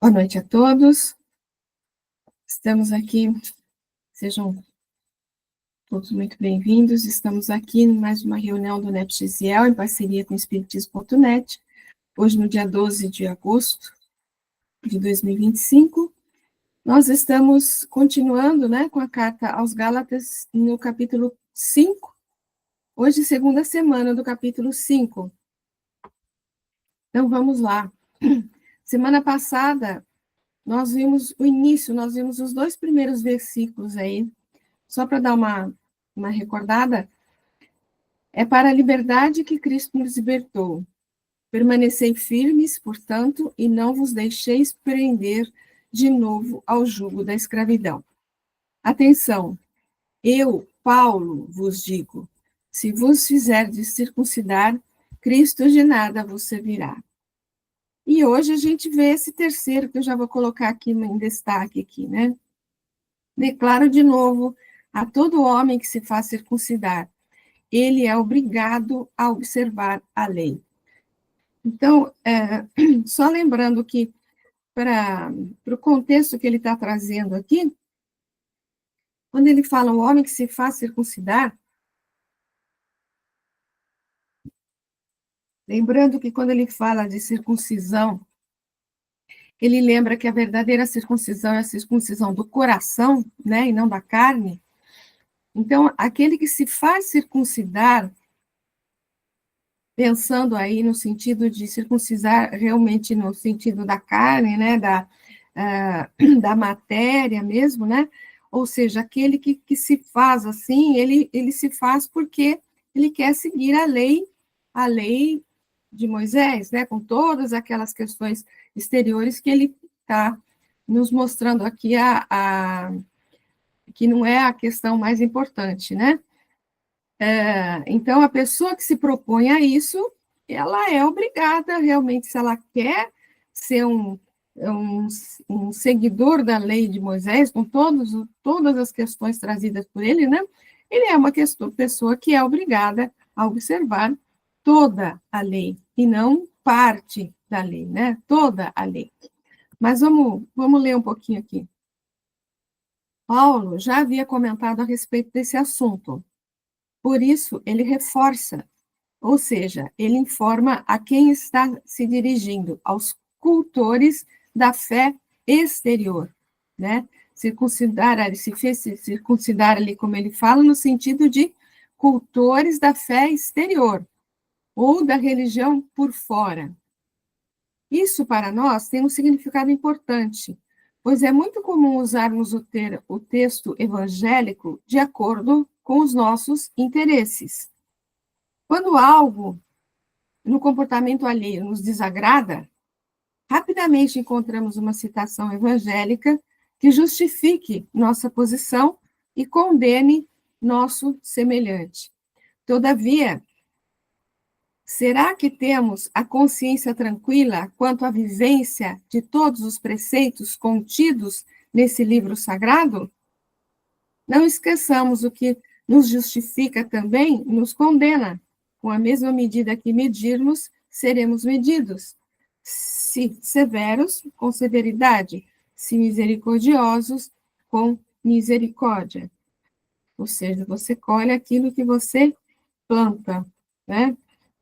Boa noite a todos. Estamos aqui, sejam todos muito bem-vindos. Estamos aqui em mais uma reunião do NEPGIEL, em parceria com o Espiritismo.net, hoje no dia 12 de agosto de 2025. Nós estamos continuando, com a carta aos Gálatas, no capítulo 5, hoje, segunda semana do capítulo 5. Então, vamos lá. Semana passada, nós vimos o início, nós vimos os 2 primeiros versículos aí, só para dar uma recordada. É para a liberdade que Cristo nos libertou. Permanecei firmes, portanto, e não vos deixeis prender de novo ao jugo da escravidão. Atenção, eu, Paulo, vos digo, se vos fizerdes circuncidar, Cristo de nada vos servirá. E hoje a gente vê esse terceiro, que eu já vou colocar aqui em destaque aqui, Declaro de novo a todo homem que se faz circuncidar, ele é obrigado a observar a lei. Então, só lembrando que, para o contexto que ele está trazendo aqui, quando ele fala o homem que se faz circuncidar, lembrando que quando ele fala de circuncisão, ele lembra que a verdadeira circuncisão é a circuncisão do coração, e não da carne. Então, aquele que se faz circuncidar, pensando aí no sentido de circuncisar realmente no sentido da carne, da matéria mesmo, Ou seja, aquele que se faz assim, ele se faz porque ele quer seguir a lei de Moisés, com todas aquelas questões exteriores que ele está nos mostrando aqui, que não é a questão mais importante, Então, a pessoa que se propõe a isso, ela é obrigada, realmente, se ela quer ser um seguidor da lei de Moisés, com todas as questões trazidas por ele, ele é uma pessoa que é obrigada a observar toda a lei, e não parte da lei, Toda a lei. Mas vamos ler um pouquinho aqui. Paulo já havia comentado a respeito desse assunto. Por isso, ele reforça, ou seja, ele informa a quem está se dirigindo, aos cultores da fé exterior, se fez circuncidar ali, como ele fala, no sentido de cultores da fé exterior, ou da religião por fora. Isso, para nós, tem um significado importante, pois é muito comum usarmos o texto evangélico de acordo com os nossos interesses. Quando algo no comportamento alheio nos desagrada, rapidamente encontramos uma citação evangélica que justifique nossa posição e condene nosso semelhante. Todavia, será que temos a consciência tranquila quanto à vivência de todos os preceitos contidos nesse livro sagrado? Não esqueçamos o que nos justifica também nos condena. Com a mesma medida que medirmos, seremos medidos. Se severos, com severidade. Se misericordiosos, com misericórdia. Ou seja, você colhe aquilo que você planta,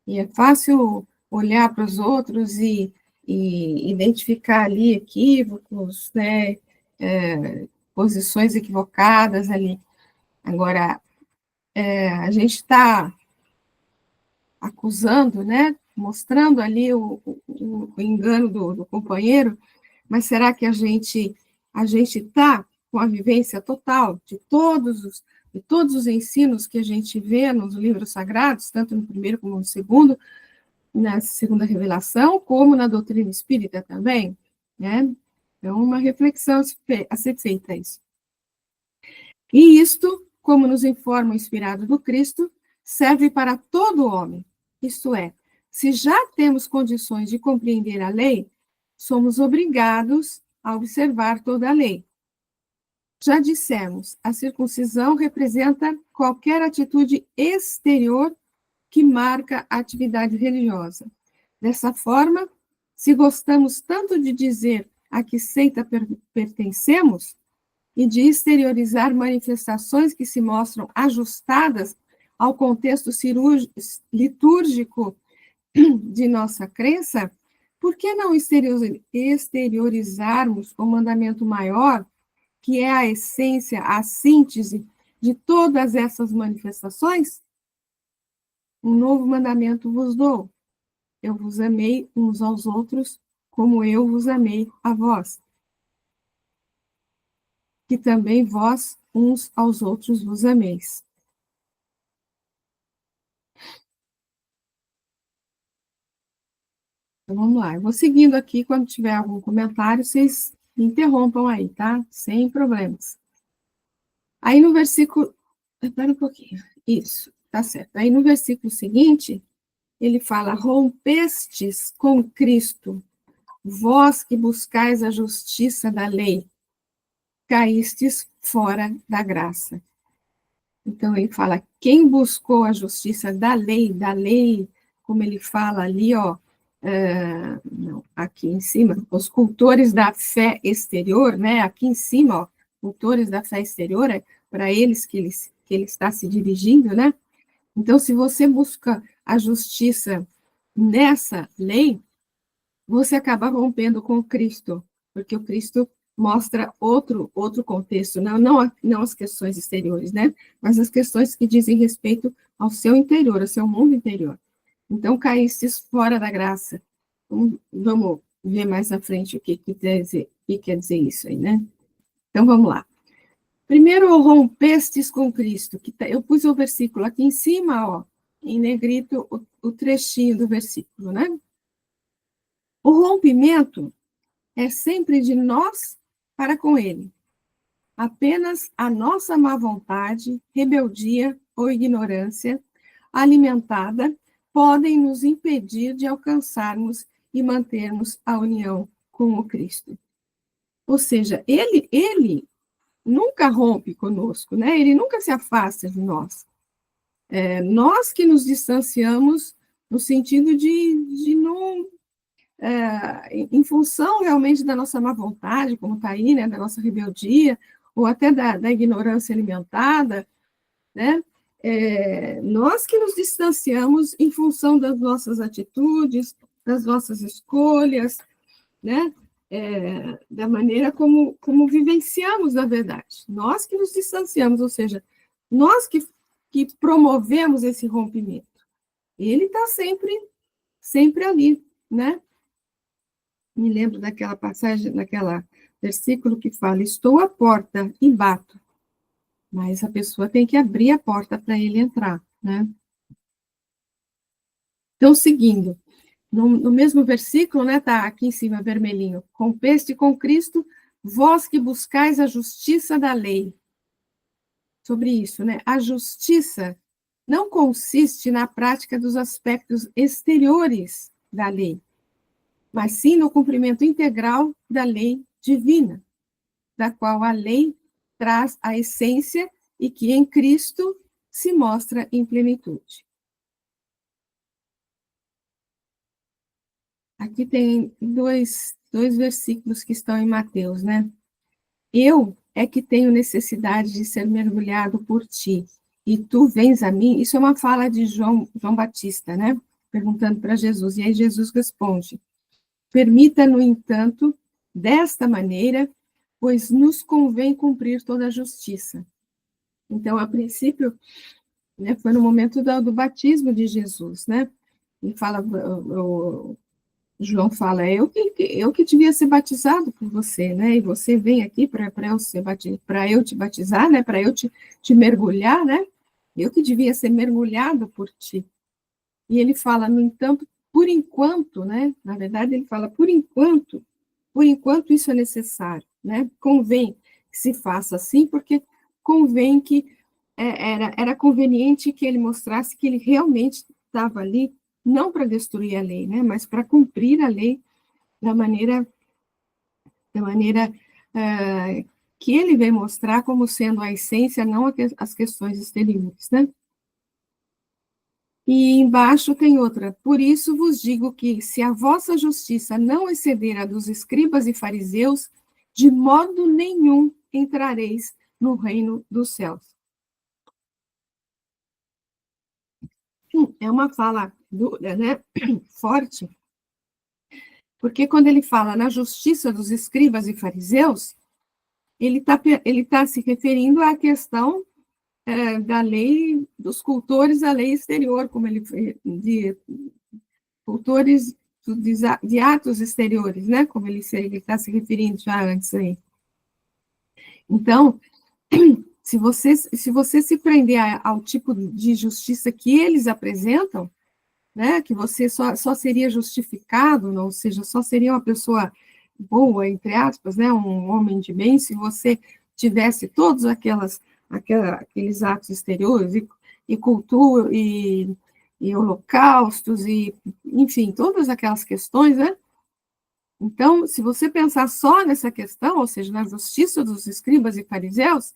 E é fácil olhar para os outros e identificar ali equívocos, posições equivocadas ali. Agora, a gente está acusando, mostrando ali o engano do companheiro, mas será que a gente está com a vivência total de todos os ensinos que a gente vê nos livros sagrados, tanto no primeiro como no segundo, na segunda revelação, como na doutrina espírita também, É uma reflexão a ser feita isso. E isto, como nos informa o inspirado do Cristo, serve para todo homem. Isto é, se já temos condições de compreender a lei, somos obrigados a observar toda a lei. Já dissemos, a circuncisão representa qualquer atitude exterior que marca a atividade religiosa. Dessa forma, se gostamos tanto de dizer a que seita pertencemos e de exteriorizar manifestações que se mostram ajustadas ao contexto litúrgico de nossa crença, por que não exteriorizarmos o mandamento maior, que é a essência, a síntese de todas essas manifestações? Um novo mandamento vos dou: eu vos amei uns aos outros, como eu vos amei a vós. Que também vós uns aos outros vos ameis. Então, vamos lá. Eu vou seguindo aqui, quando tiver algum comentário, vocês me interrompam aí, tá? Sem problemas. Aí no versículo... Espera um pouquinho. Isso, tá certo. Aí no versículo seguinte, ele fala: rompestes com Cristo, vós que buscais a justiça da lei, caístes fora da graça. Então, ele fala: quem buscou a justiça da lei, como ele fala ali, ó, não, aqui em cima, os cultores da fé exterior, né? Aqui em cima, ó, cultores da fé exterior, é para eles que ele está se dirigindo, né? Então, se você busca a justiça nessa lei, você acaba rompendo com Cristo, porque o Cristo mostra outro contexto, não as questões exteriores, né? Mas as questões que dizem respeito ao seu interior, ao seu mundo interior. Então, caístes fora da graça. Vamos ver mais à frente o que quer dizer isso aí, né? Então, vamos lá. Primeiro, rompestes com Cristo. Eu pus o versículo aqui em cima, ó, em negrito, o trechinho do versículo, né? O rompimento é sempre de nós para com ele. Apenas a nossa má vontade, rebeldia ou ignorância alimentada podem nos impedir de alcançarmos e mantermos a união com o Cristo. Ou seja, ele nunca rompe conosco, né? Ele nunca se afasta de nós. Nós que nos distanciamos no sentido de não em função realmente da nossa má vontade, como está aí, né, da nossa rebeldia, ou até da ignorância alimentada, né? Nós que nos distanciamos em função das nossas atitudes, das nossas escolhas, né? Da maneira como vivenciamos a verdade. Nós que nos distanciamos, ou seja, nós que promovemos esse rompimento. Ele está sempre ali, né? Me lembro daquela passagem, daquela versículo que fala: estou à porta e bato. Mas a pessoa tem que abrir a porta para ele entrar, né? Então, seguindo, no mesmo versículo, né, tá aqui em cima, vermelhinho: rompeste com Cristo, vós que buscais a justiça da lei. Sobre isso, né? A justiça não consiste na prática dos aspectos exteriores da lei, mas sim no cumprimento integral da lei divina, da qual a lei traz a essência e que em Cristo se mostra em plenitude. Aqui tem dois versículos que estão em Mateus, né? Eu é que tenho necessidade de ser mergulhado por ti, e tu vens a mim. Isso é uma fala de João Batista, né? Perguntando para Jesus. E aí Jesus responde: permita, no entanto, desta maneira, pois nos convém cumprir toda a justiça. Então, a princípio, né, foi no momento do batismo de Jesus, né? E fala, João fala: eu que devia ser batizado por você, né? E você vem aqui para eu te batizar, né? Para eu te mergulhar, né? Eu que devia ser mergulhado por ti. E ele fala, no entanto, por enquanto, né? Na verdade, ele fala, por enquanto isso é necessário, né? Convém que se faça assim, porque convém que era conveniente que ele mostrasse que ele realmente estava ali, não para destruir a lei, né? Mas para cumprir a lei da maneira que ele vem mostrar como sendo a essência, não as questões exteriores, né? E embaixo tem outra. Por isso vos digo que, se a vossa justiça não exceder a dos escribas e fariseus, de modo nenhum entrareis no reino dos céus. É uma fala dura, né? Forte, porque quando ele fala na justiça dos escribas e fariseus, ele tá se referindo à questão da lei dos cultores da lei exterior, como ele de cultores de atos exteriores, né? Como ele está se referindo já antes aí. Então, se você se prender ao tipo de justiça que eles apresentam, né, que você só seria justificado, ou seja, só seria uma pessoa boa, entre aspas, né, um homem de bem, se você tivesse todos aqueles atos exteriores, e cultura, e holocaustos, e, enfim, todas aquelas questões, né? Então, se você pensar só nessa questão, ou seja, na justiça dos escribas e fariseus,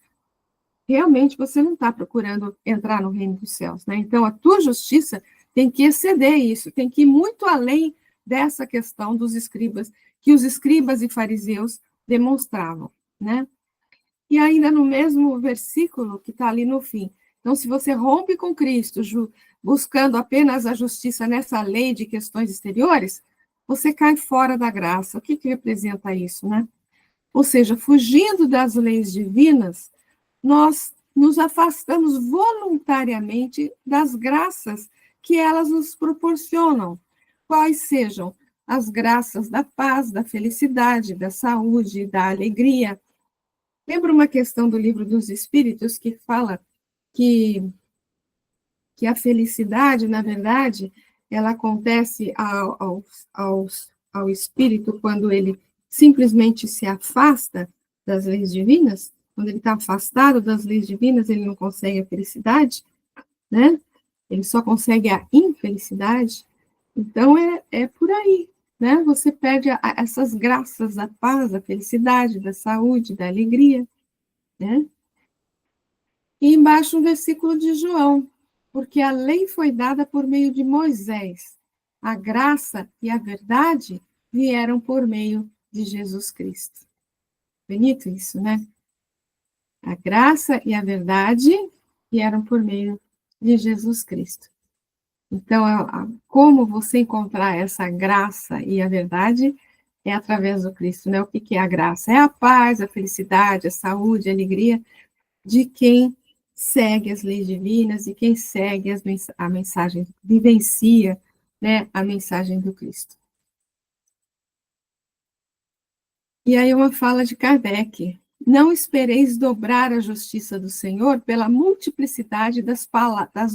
realmente você não está procurando entrar no reino dos céus, né? Então, a tua justiça tem que exceder isso, tem que ir muito além dessa questão dos escribas, que os escribas e fariseus demonstravam, né? E ainda no mesmo versículo que está ali no fim. Então, se você rompe com Cristo, buscando apenas a justiça nessa lei de questões exteriores, você cai fora da graça. O que representa isso, né? Ou seja, fugindo das leis divinas, nós nos afastamos voluntariamente das graças que elas nos proporcionam, quais sejam as graças da paz, da felicidade, da saúde, da alegria. Lembra uma questão do Livro dos Espíritos que fala que, que a felicidade, na verdade, ela acontece ao espírito quando ele simplesmente se afasta das leis divinas? Quando ele está afastado das leis divinas, ele não consegue a felicidade, né? Ele só consegue a infelicidade. Então, é por aí, né? Você perde essas graças da paz, da felicidade, da saúde, da alegria, né? E embaixo o versículo de João, porque a lei foi dada por meio de Moisés, a graça e a verdade vieram por meio de Jesus Cristo. Bonito isso, né? A graça e a verdade vieram por meio de Jesus Cristo. Então, como você encontrar essa graça e a verdade é através do Cristo, né? O que é a graça? É a paz, a felicidade, a saúde, a alegria de quem segue as leis divinas e quem segue a mensagem, vivencia, né, a mensagem do Cristo. E aí uma fala de Kardec: não espereis dobrar a justiça do Senhor pela multiplicidade das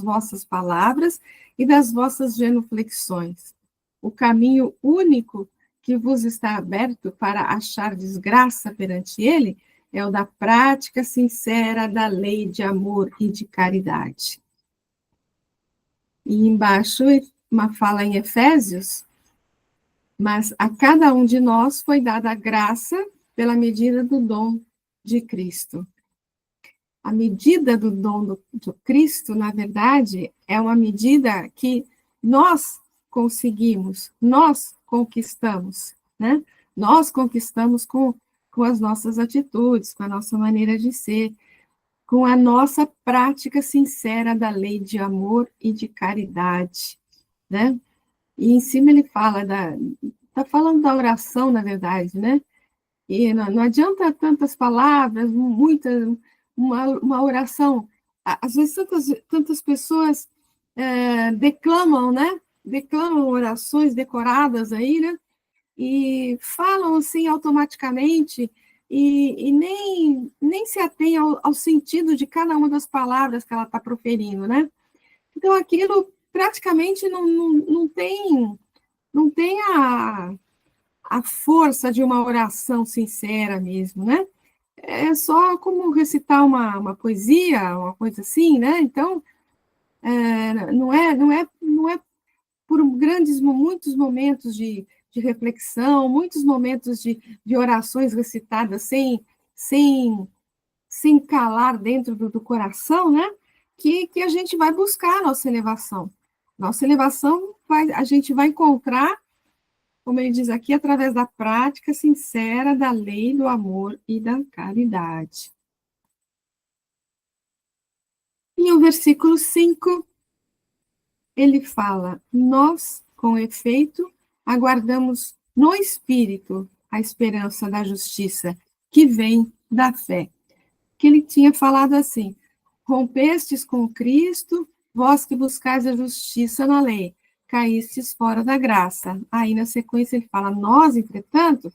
vossas palavras e das vossas genuflexões. O caminho único que vos está aberto para achar desgraça perante ele é o da prática sincera da lei de amor e de caridade. E embaixo, uma fala em Efésios: mas a cada um de nós foi dada a graça pela medida do dom de Cristo. A medida do dom do Cristo, na verdade, é uma medida que nós conseguimos, nós conquistamos, né? Nós conquistamos com as nossas atitudes, com a nossa maneira de ser, com a nossa prática sincera da lei de amor e de caridade, né? E em cima ele fala está falando da oração, na verdade, né? E não adianta tantas palavras, uma oração. Às vezes tantas pessoas declamam, né? Declamam orações decoradas aí, né? E falam assim automaticamente e nem se atém ao sentido de cada uma das palavras que ela está proferindo, né? Então, aquilo praticamente não tem a força de uma oração sincera mesmo, né? É só como recitar uma poesia, uma coisa assim, né? Então, não é por muitos momentos de reflexão, muitos momentos de orações recitadas sem, sem calar dentro do coração, né? Que a gente vai buscar a nossa elevação. Nossa elevação a gente vai encontrar, como ele diz aqui, através da prática sincera da lei do amor e da caridade. E o versículo 5, ele fala: nós, com efeito, aguardamos no Espírito a esperança da justiça, que vem da fé. Que ele tinha falado assim: rompestes com Cristo, vós que buscais a justiça na lei, caístes fora da graça. Aí, na sequência, ele fala: nós, entretanto,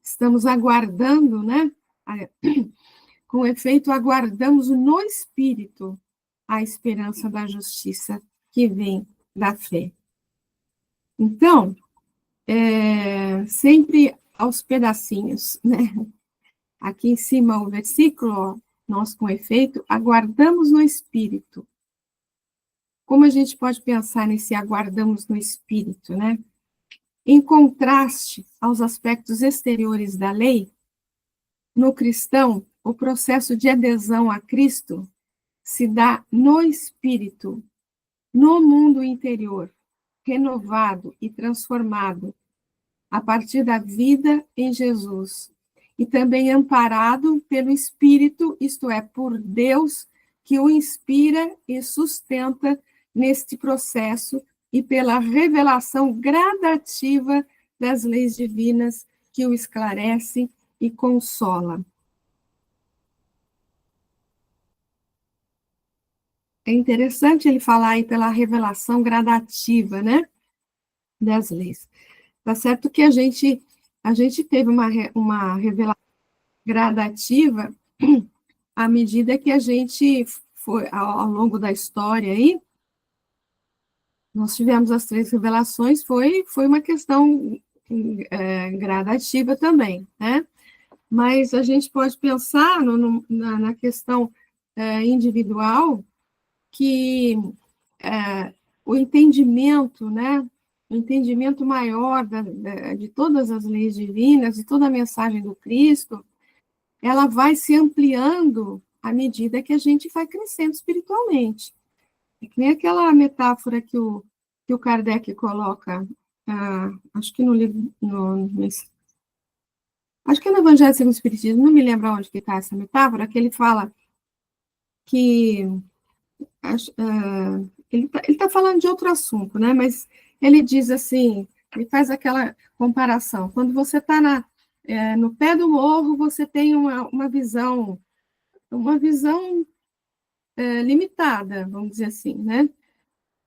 estamos aguardando, né? Com efeito, aguardamos no Espírito a esperança da justiça que vem da fé. Então, sempre aos pedacinhos, né? Aqui em cima o versículo, ó, nós com efeito aguardamos no Espírito. Como a gente pode pensar nesse aguardamos no Espírito, né? Em contraste aos aspectos exteriores da lei, no cristão, o processo de adesão a Cristo se dá no Espírito, no mundo interior, renovado e transformado a partir da vida em Jesus, e também amparado pelo Espírito, isto é, por Deus, que o inspira e sustenta neste processo, e pela revelação gradativa das leis divinas que o esclarece e consola. É interessante ele falar aí pela revelação gradativa, né, das leis. Tá certo que a gente teve uma revelação gradativa à medida que a gente foi, ao longo da história aí, nós tivemos as 3 revelações, foi uma questão gradativa também, né? Mas a gente pode pensar na questão individual, que o entendimento, né? O entendimento maior de todas as leis divinas, de toda a mensagem do Cristo, ela vai se ampliando à medida que a gente vai crescendo espiritualmente. É que nem aquela metáfora que o Kardec coloca, acho que no livro, acho que é no Evangelho segundo o Espiritismo, não me lembro onde que está essa metáfora, que ele fala que ele está falando de outro assunto, né? Mas ele diz assim, ele faz aquela comparação. Quando você está no pé do morro, você tem uma visão limitada, vamos dizer assim, né?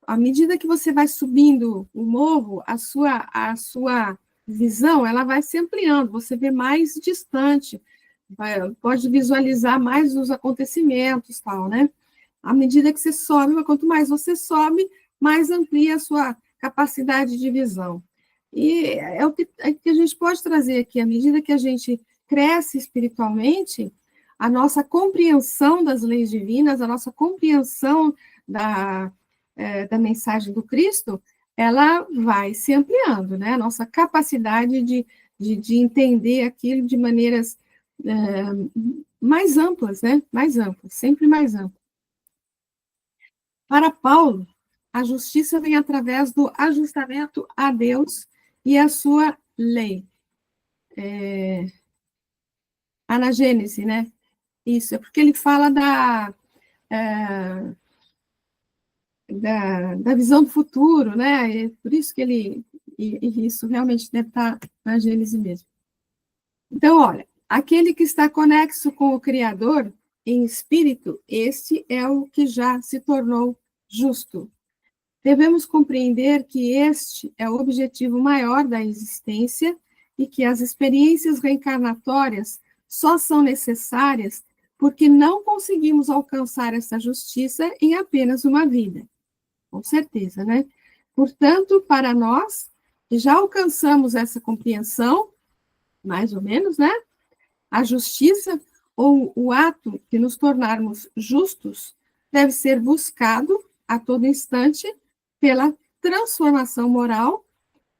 À medida que você vai subindo o morro, a sua visão ela vai se ampliando, você vê mais distante, pode visualizar mais os acontecimentos, tal, né? À medida que você sobe, quanto mais você sobe, mais amplia a sua capacidade de visão. E é o que a gente pode trazer aqui, à medida que a gente cresce espiritualmente, a nossa compreensão das leis divinas, a nossa compreensão da mensagem do Cristo, ela vai se ampliando, né? A nossa capacidade de entender aquilo de maneiras mais amplas, né? Mais amplas, sempre mais amplas. Para Paulo, a justiça vem através do ajustamento a Deus e a sua lei. Na Gênesis, né? Isso, é porque ele fala da visão do futuro, né? É por isso que e isso realmente deve estar na Gênesis mesmo. Então, olha, aquele que está conexo com o Criador em espírito, este é o que já se tornou justo. Devemos compreender que este é o objetivo maior da existência e que as experiências reencarnatórias só são necessárias porque não conseguimos alcançar essa justiça em apenas uma vida. Com certeza, né? Portanto, para nós, que já alcançamos essa compreensão, mais ou menos, né? A justiça, ou o ato de nos tornarmos justos, deve ser buscado a todo instante pela transformação moral,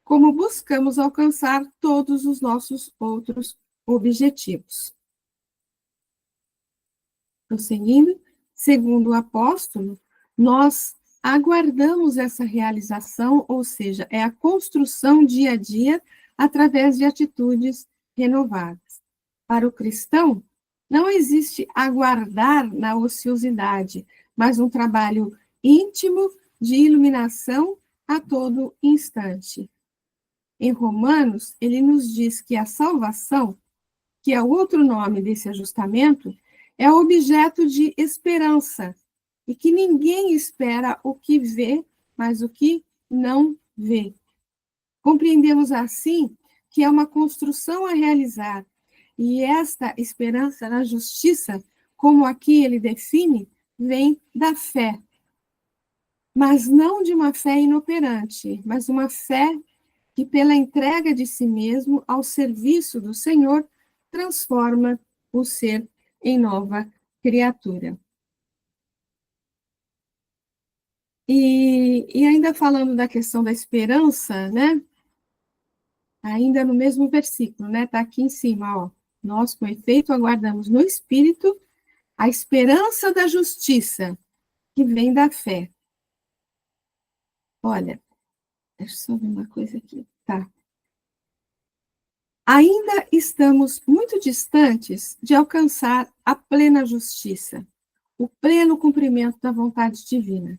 como buscamos alcançar todos os nossos outros objetivos. Prosseguindo, segundo o apóstolo, nós aguardamos essa realização, ou seja, é a construção dia a dia através de atitudes renovadas. Para o cristão, não existe aguardar na ociosidade, mas um trabalho íntimo de iluminação a todo instante. Em Romanos, ele nos diz que a salvação, que é outro nome desse ajustamento, é objeto de esperança, e que ninguém espera o que vê, mas o que não vê. Compreendemos assim que é uma construção a realizar, e esta esperança na justiça, como aqui ele define, vem da fé. Mas não de uma fé inoperante, mas uma fé que, pela entrega de si mesmo ao serviço do Senhor, transforma o ser em nova criatura. E ainda falando da questão da esperança, né? Ainda no mesmo versículo, né? Está aqui em cima, ó. Nós, com efeito, aguardamos no Espírito a esperança da justiça, que vem da fé. Olha, deixa eu só ver uma coisa aqui. Tá. Ainda estamos muito distantes de alcançar a plena justiça, o pleno cumprimento da vontade divina.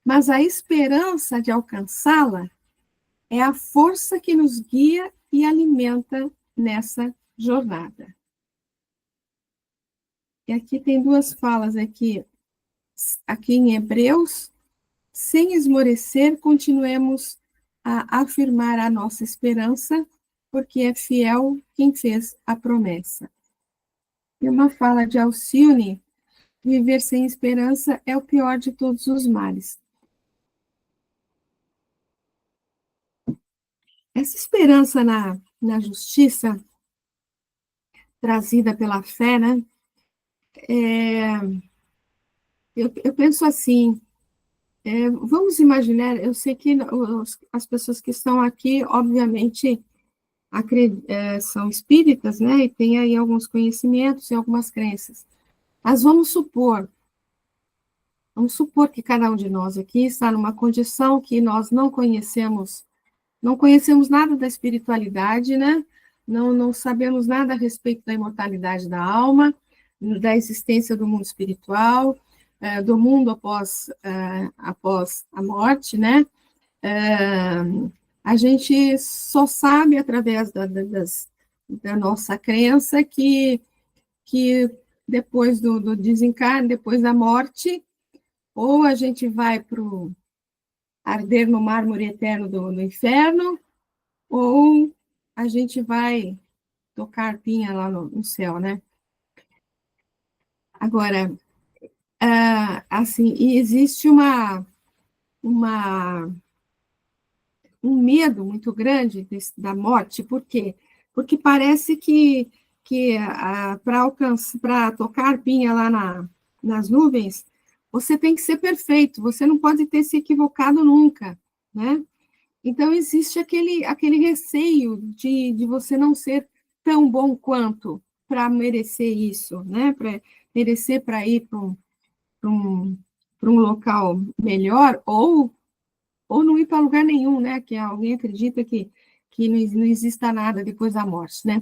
Mas a esperança de alcançá-la é a força que nos guia e alimenta nessa jornada. E aqui tem duas falas aqui em Hebreus: sem esmorecer, continuemos a afirmar a nossa esperança, porque é fiel quem fez a promessa. E uma fala de Alcione: viver sem esperança é o pior de todos os males. Essa esperança na justiça, trazida pela fé, né? Eu penso assim, vamos imaginar, eu sei que as pessoas que estão aqui, obviamente, são espíritas, né? E têm aí alguns conhecimentos e algumas crenças. Mas vamos supor que cada um de nós aqui está numa condição que nós não conhecemos nada da espiritualidade, né? Não sabemos nada a respeito da imortalidade da alma, da existência do mundo espiritual, do mundo após a morte, né? A gente só sabe através da nossa crença que depois do desencarne, depois da morte, ou a gente vai para o arder no mármore eterno do inferno, ou a gente vai tocar arpinha lá no céu, né? Agora, assim, e existe um medo muito grande da morte, por quê? Porque parece que para tocar arpinha lá nas nuvens, você tem que ser perfeito, você não pode ter se equivocado nunca, né? Então, existe aquele receio de você não ser tão bom quanto para merecer isso, né? Para merecer para ir um, um local melhor, ou não ir para lugar nenhum, né? Que alguém acredita que não exista nada depois da morte, né?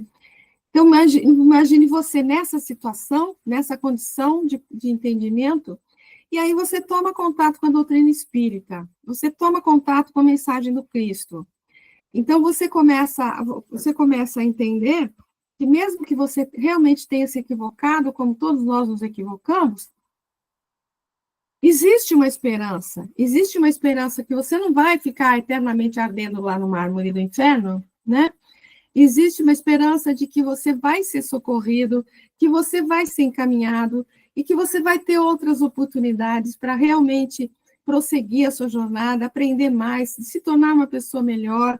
Então, imagine você nessa situação, nessa condição de entendimento, e aí você toma contato com a doutrina espírita, você toma contato com a mensagem do Cristo. Então, você começa a entender que mesmo que você realmente tenha se equivocado, como todos nós nos equivocamos, existe uma esperança que você não vai ficar eternamente ardendo lá no mármore do inferno, né? Existe uma esperança de que você vai ser socorrido, que você vai ser encaminhado e que você vai ter outras oportunidades para realmente prosseguir a sua jornada, aprender mais, se tornar uma pessoa melhor,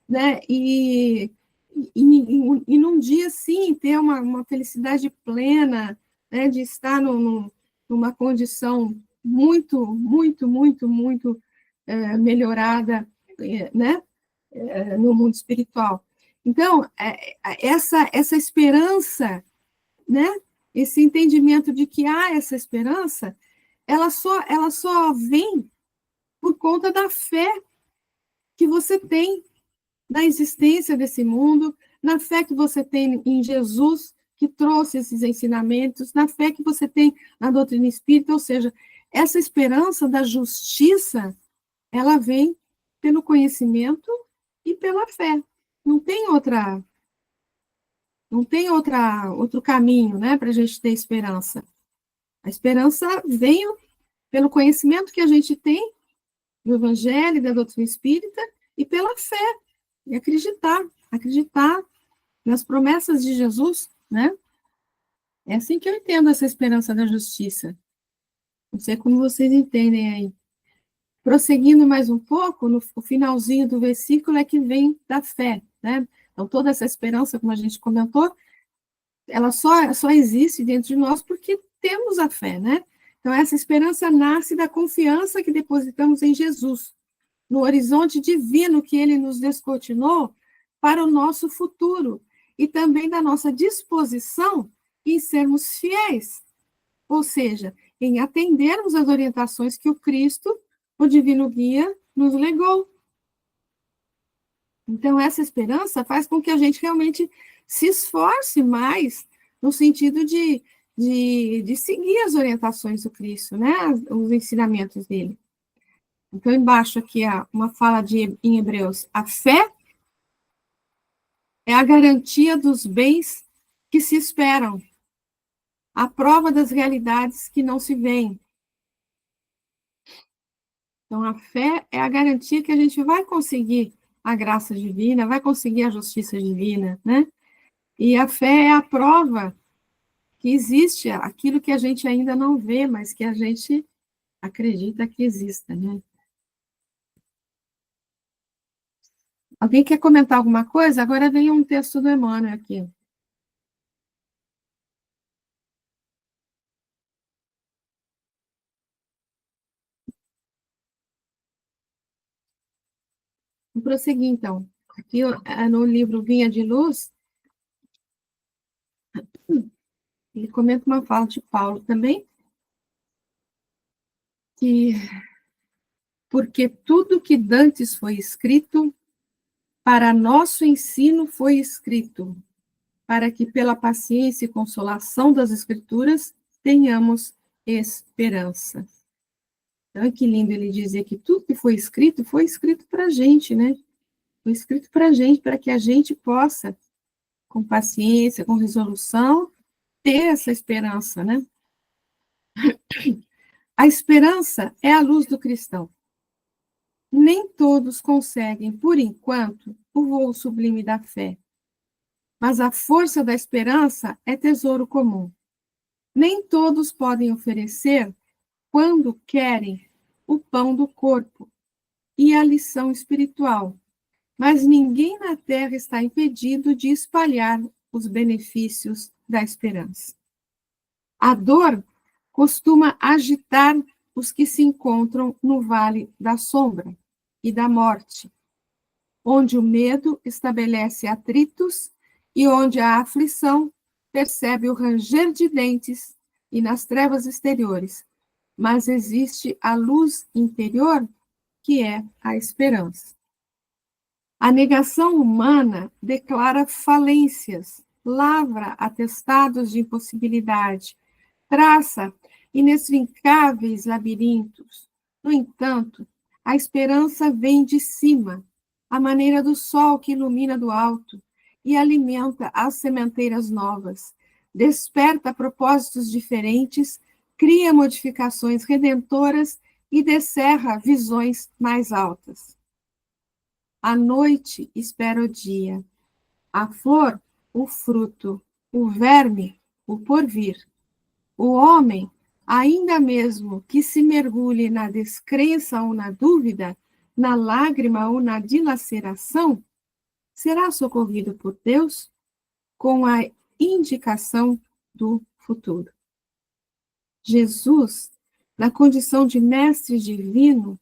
né? E num dia, sim, ter uma felicidade plena, né? De estar numa condição muito, muito, muito, muito melhorada, né? No mundo espiritual. Então, essa esperança, né? Esse entendimento de que há essa esperança, ela só vem por conta da fé que você tem na existência desse mundo, na fé que você tem em Jesus, que trouxe esses ensinamentos, na fé que você tem na doutrina espírita, ou seja, essa esperança da justiça, ela vem pelo conhecimento e pela fé. Não tem outro caminho, né, para a gente ter esperança. A esperança vem pelo conhecimento que a gente tem do Evangelho, da doutrina espírita, e pela fé, e acreditar nas promessas de Jesus, né? É assim que eu entendo essa esperança da justiça. Não sei como vocês entendem aí. Prosseguindo mais um pouco, no finalzinho do versículo é que vem da fé, né? Então, toda essa esperança, como a gente comentou, ela só existe dentro de nós porque temos a fé, né? Então, essa esperança nasce da confiança que depositamos em Jesus, no horizonte divino que ele nos descortinou para o nosso futuro, e também da nossa disposição em sermos fiéis, ou seja, em atendermos às orientações que o Cristo, o Divino Guia, nos legou. Então, essa esperança faz com que a gente realmente se esforce mais no sentido de seguir as orientações do Cristo, né? Os ensinamentos dele. Então, embaixo aqui há uma fala em Hebreus. A fé é a garantia dos bens que se esperam, a prova das realidades que não se veem. Então, a fé é a garantia que a gente vai conseguir a graça divina, vai conseguir a justiça divina, né? E a fé é a prova que existe aquilo que a gente ainda não vê, mas que a gente acredita que exista, né? Alguém quer comentar alguma coisa? Agora vem um texto do Emmanuel aqui. Vou prosseguir, então. Aqui no livro Vinha de Luz, ele comenta uma fala de Paulo também, que porque tudo que dantes foi escrito, para nosso ensino foi escrito, para que pela paciência e consolação das Escrituras tenhamos esperança. Então, que lindo ele dizer que tudo que foi escrito para a gente, né? Foi escrito para a gente, para que a gente possa, com paciência, com resolução, ter essa esperança, né? A esperança é a luz do cristão. Nem todos conseguem, por enquanto, o voo sublime da fé, mas a força da esperança é tesouro comum. Nem todos podem oferecer, quando querem, o pão do corpo e a lição espiritual, mas ninguém na terra está impedido de espalhar os benefícios da esperança. A dor costuma agitar os que se encontram no vale da sombra e da morte, onde o medo estabelece atritos e onde a aflição percebe o ranger de dentes e nas trevas exteriores, mas existe a luz interior, que é a esperança. A negação humana declara falências, lavra atestados de impossibilidade, traça inextricáveis labirintos. No entanto, a esperança vem de cima, à maneira do sol que ilumina do alto e alimenta as sementeiras novas, desperta propósitos diferentes, cria modificações redentoras e descerra visões mais altas. A noite espera o dia, a flor, o fruto, o verme, o porvir. O homem, ainda mesmo que se mergulhe na descrença ou na dúvida, na lágrima ou na dilaceração, será socorrido por Deus com a indicação do futuro. Jesus, na condição de mestre divino,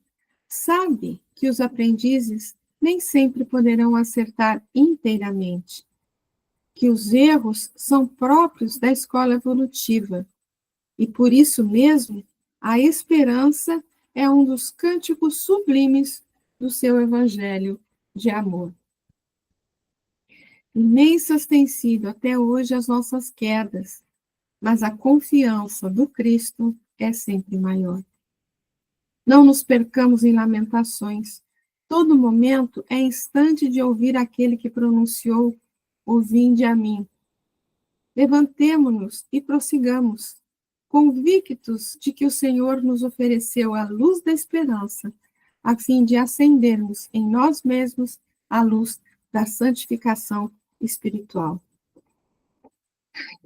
sabe que os aprendizes nem sempre poderão acertar inteiramente, que os erros são próprios da escola evolutiva, e por isso mesmo a esperança é um dos cânticos sublimes do seu evangelho de amor. Imensas têm sido até hoje as nossas quedas, mas a confiança do Cristo é sempre maior. Não nos percamos em lamentações. Todo momento é instante de ouvir aquele que pronunciou: "O vinde a mim". Levantemo-nos e prossigamos, convictos de que o Senhor nos ofereceu a luz da esperança, a fim de acendermos em nós mesmos a luz da santificação espiritual.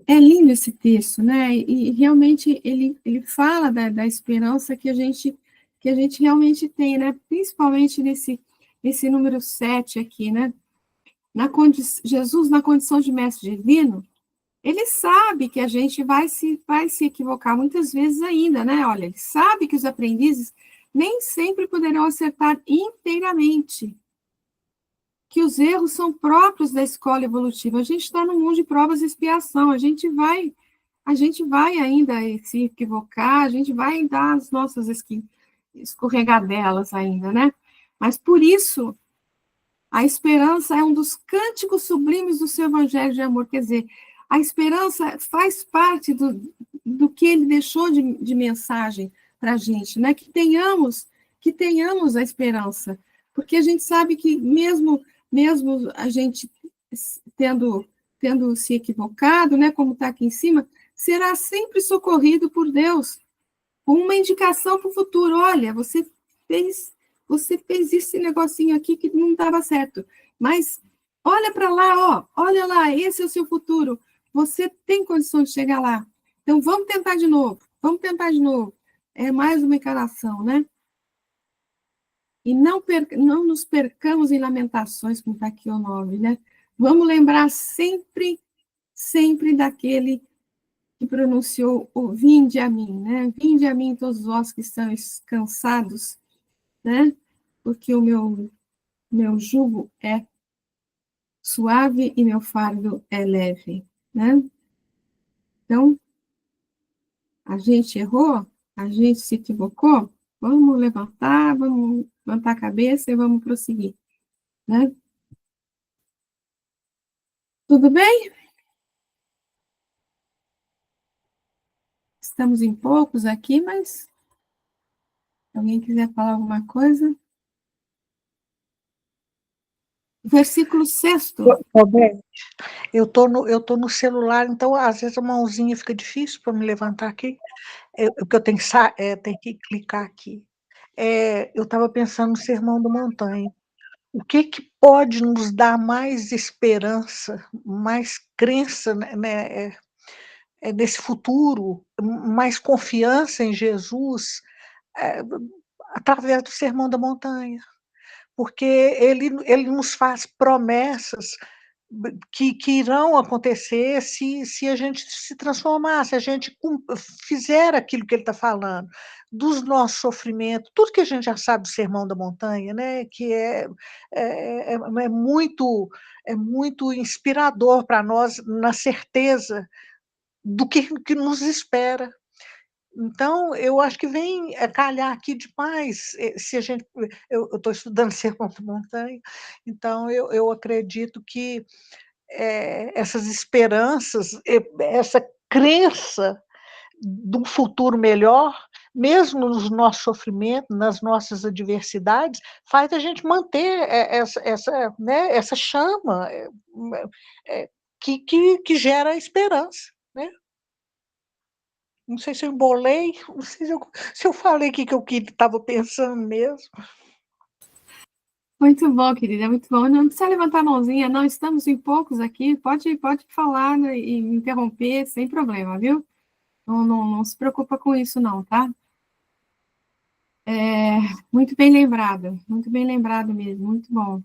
É lindo esse texto, né? E realmente ele fala da esperança que a gente realmente tem, né? Principalmente nesse número 7 aqui, né? Jesus, na condição de mestre divino, ele sabe que a gente vai se equivocar muitas vezes ainda, né? Olha, ele sabe que os aprendizes nem sempre poderão acertar inteiramente, que os erros são próprios da escola evolutiva. A gente está num mundo de provas e expiação, a gente vai ainda se equivocar, a gente vai dar as nossas escorregadelas ainda, né? Mas por isso, a esperança é um dos cânticos sublimes do seu evangelho de amor, quer dizer, a esperança faz parte do que ele deixou de mensagem para a gente, né? Que tenhamos a esperança, porque a gente sabe que mesmo a gente tendo se equivocado, né? Como está aqui em cima, será sempre socorrido por Deus, com uma indicação para o futuro. Olha, você fez esse negocinho aqui que não estava certo, mas olha para lá, ó, olha lá, esse é o seu futuro. Você tem condições de chegar lá. Então, vamos tentar de novo. É mais uma encarnação, né? E não nos percamos em lamentações, como está aqui o 9, né? Vamos lembrar sempre daquele que pronunciou o vinde a mim, né? Vinde a mim todos vós que estão cansados, né? Porque o meu jugo é suave e meu fardo é leve, né? Então, a gente errou, a gente se equivocou, vamos levantar a cabeça e vamos prosseguir, né? Tudo bem? Estamos em poucos aqui, mas se alguém quiser falar alguma coisa. Versículo 6. Roberto, eu tô no celular, então às vezes a mãozinha fica difícil para me levantar aqui, porque eu tenho que clicar aqui. Eu estava pensando no Sermão da Montanha. O que pode nos dar mais esperança, mais crença, né, nesse futuro, mais confiança em Jesus, é, através do Sermão da Montanha? Porque ele nos faz promessas que irão acontecer se a gente se transformar, se a gente fizer aquilo que ele está falando, dos nossos sofrimentos, tudo que a gente já sabe do Sermão da Montanha, né? Que é muito inspirador para nós na certeza do que nos espera. Então, eu acho que vem calhar aqui demais, se a gente, eu estou estudando Sermão da Montanha, então eu acredito que essas esperanças, essa crença de um futuro melhor, mesmo nos nossos sofrimentos, nas nossas adversidades, faz a gente manter né, essa chama que gera esperança, né? Não sei se eu embolei, não sei se eu falei o que eu estava pensando mesmo. Muito bom, querida, muito bom. Não precisa levantar a mãozinha, não, estamos em poucos aqui, pode falar, né, e interromper sem problema, viu? Não se preocupa com isso não, tá? Muito bem lembrado mesmo, muito bom.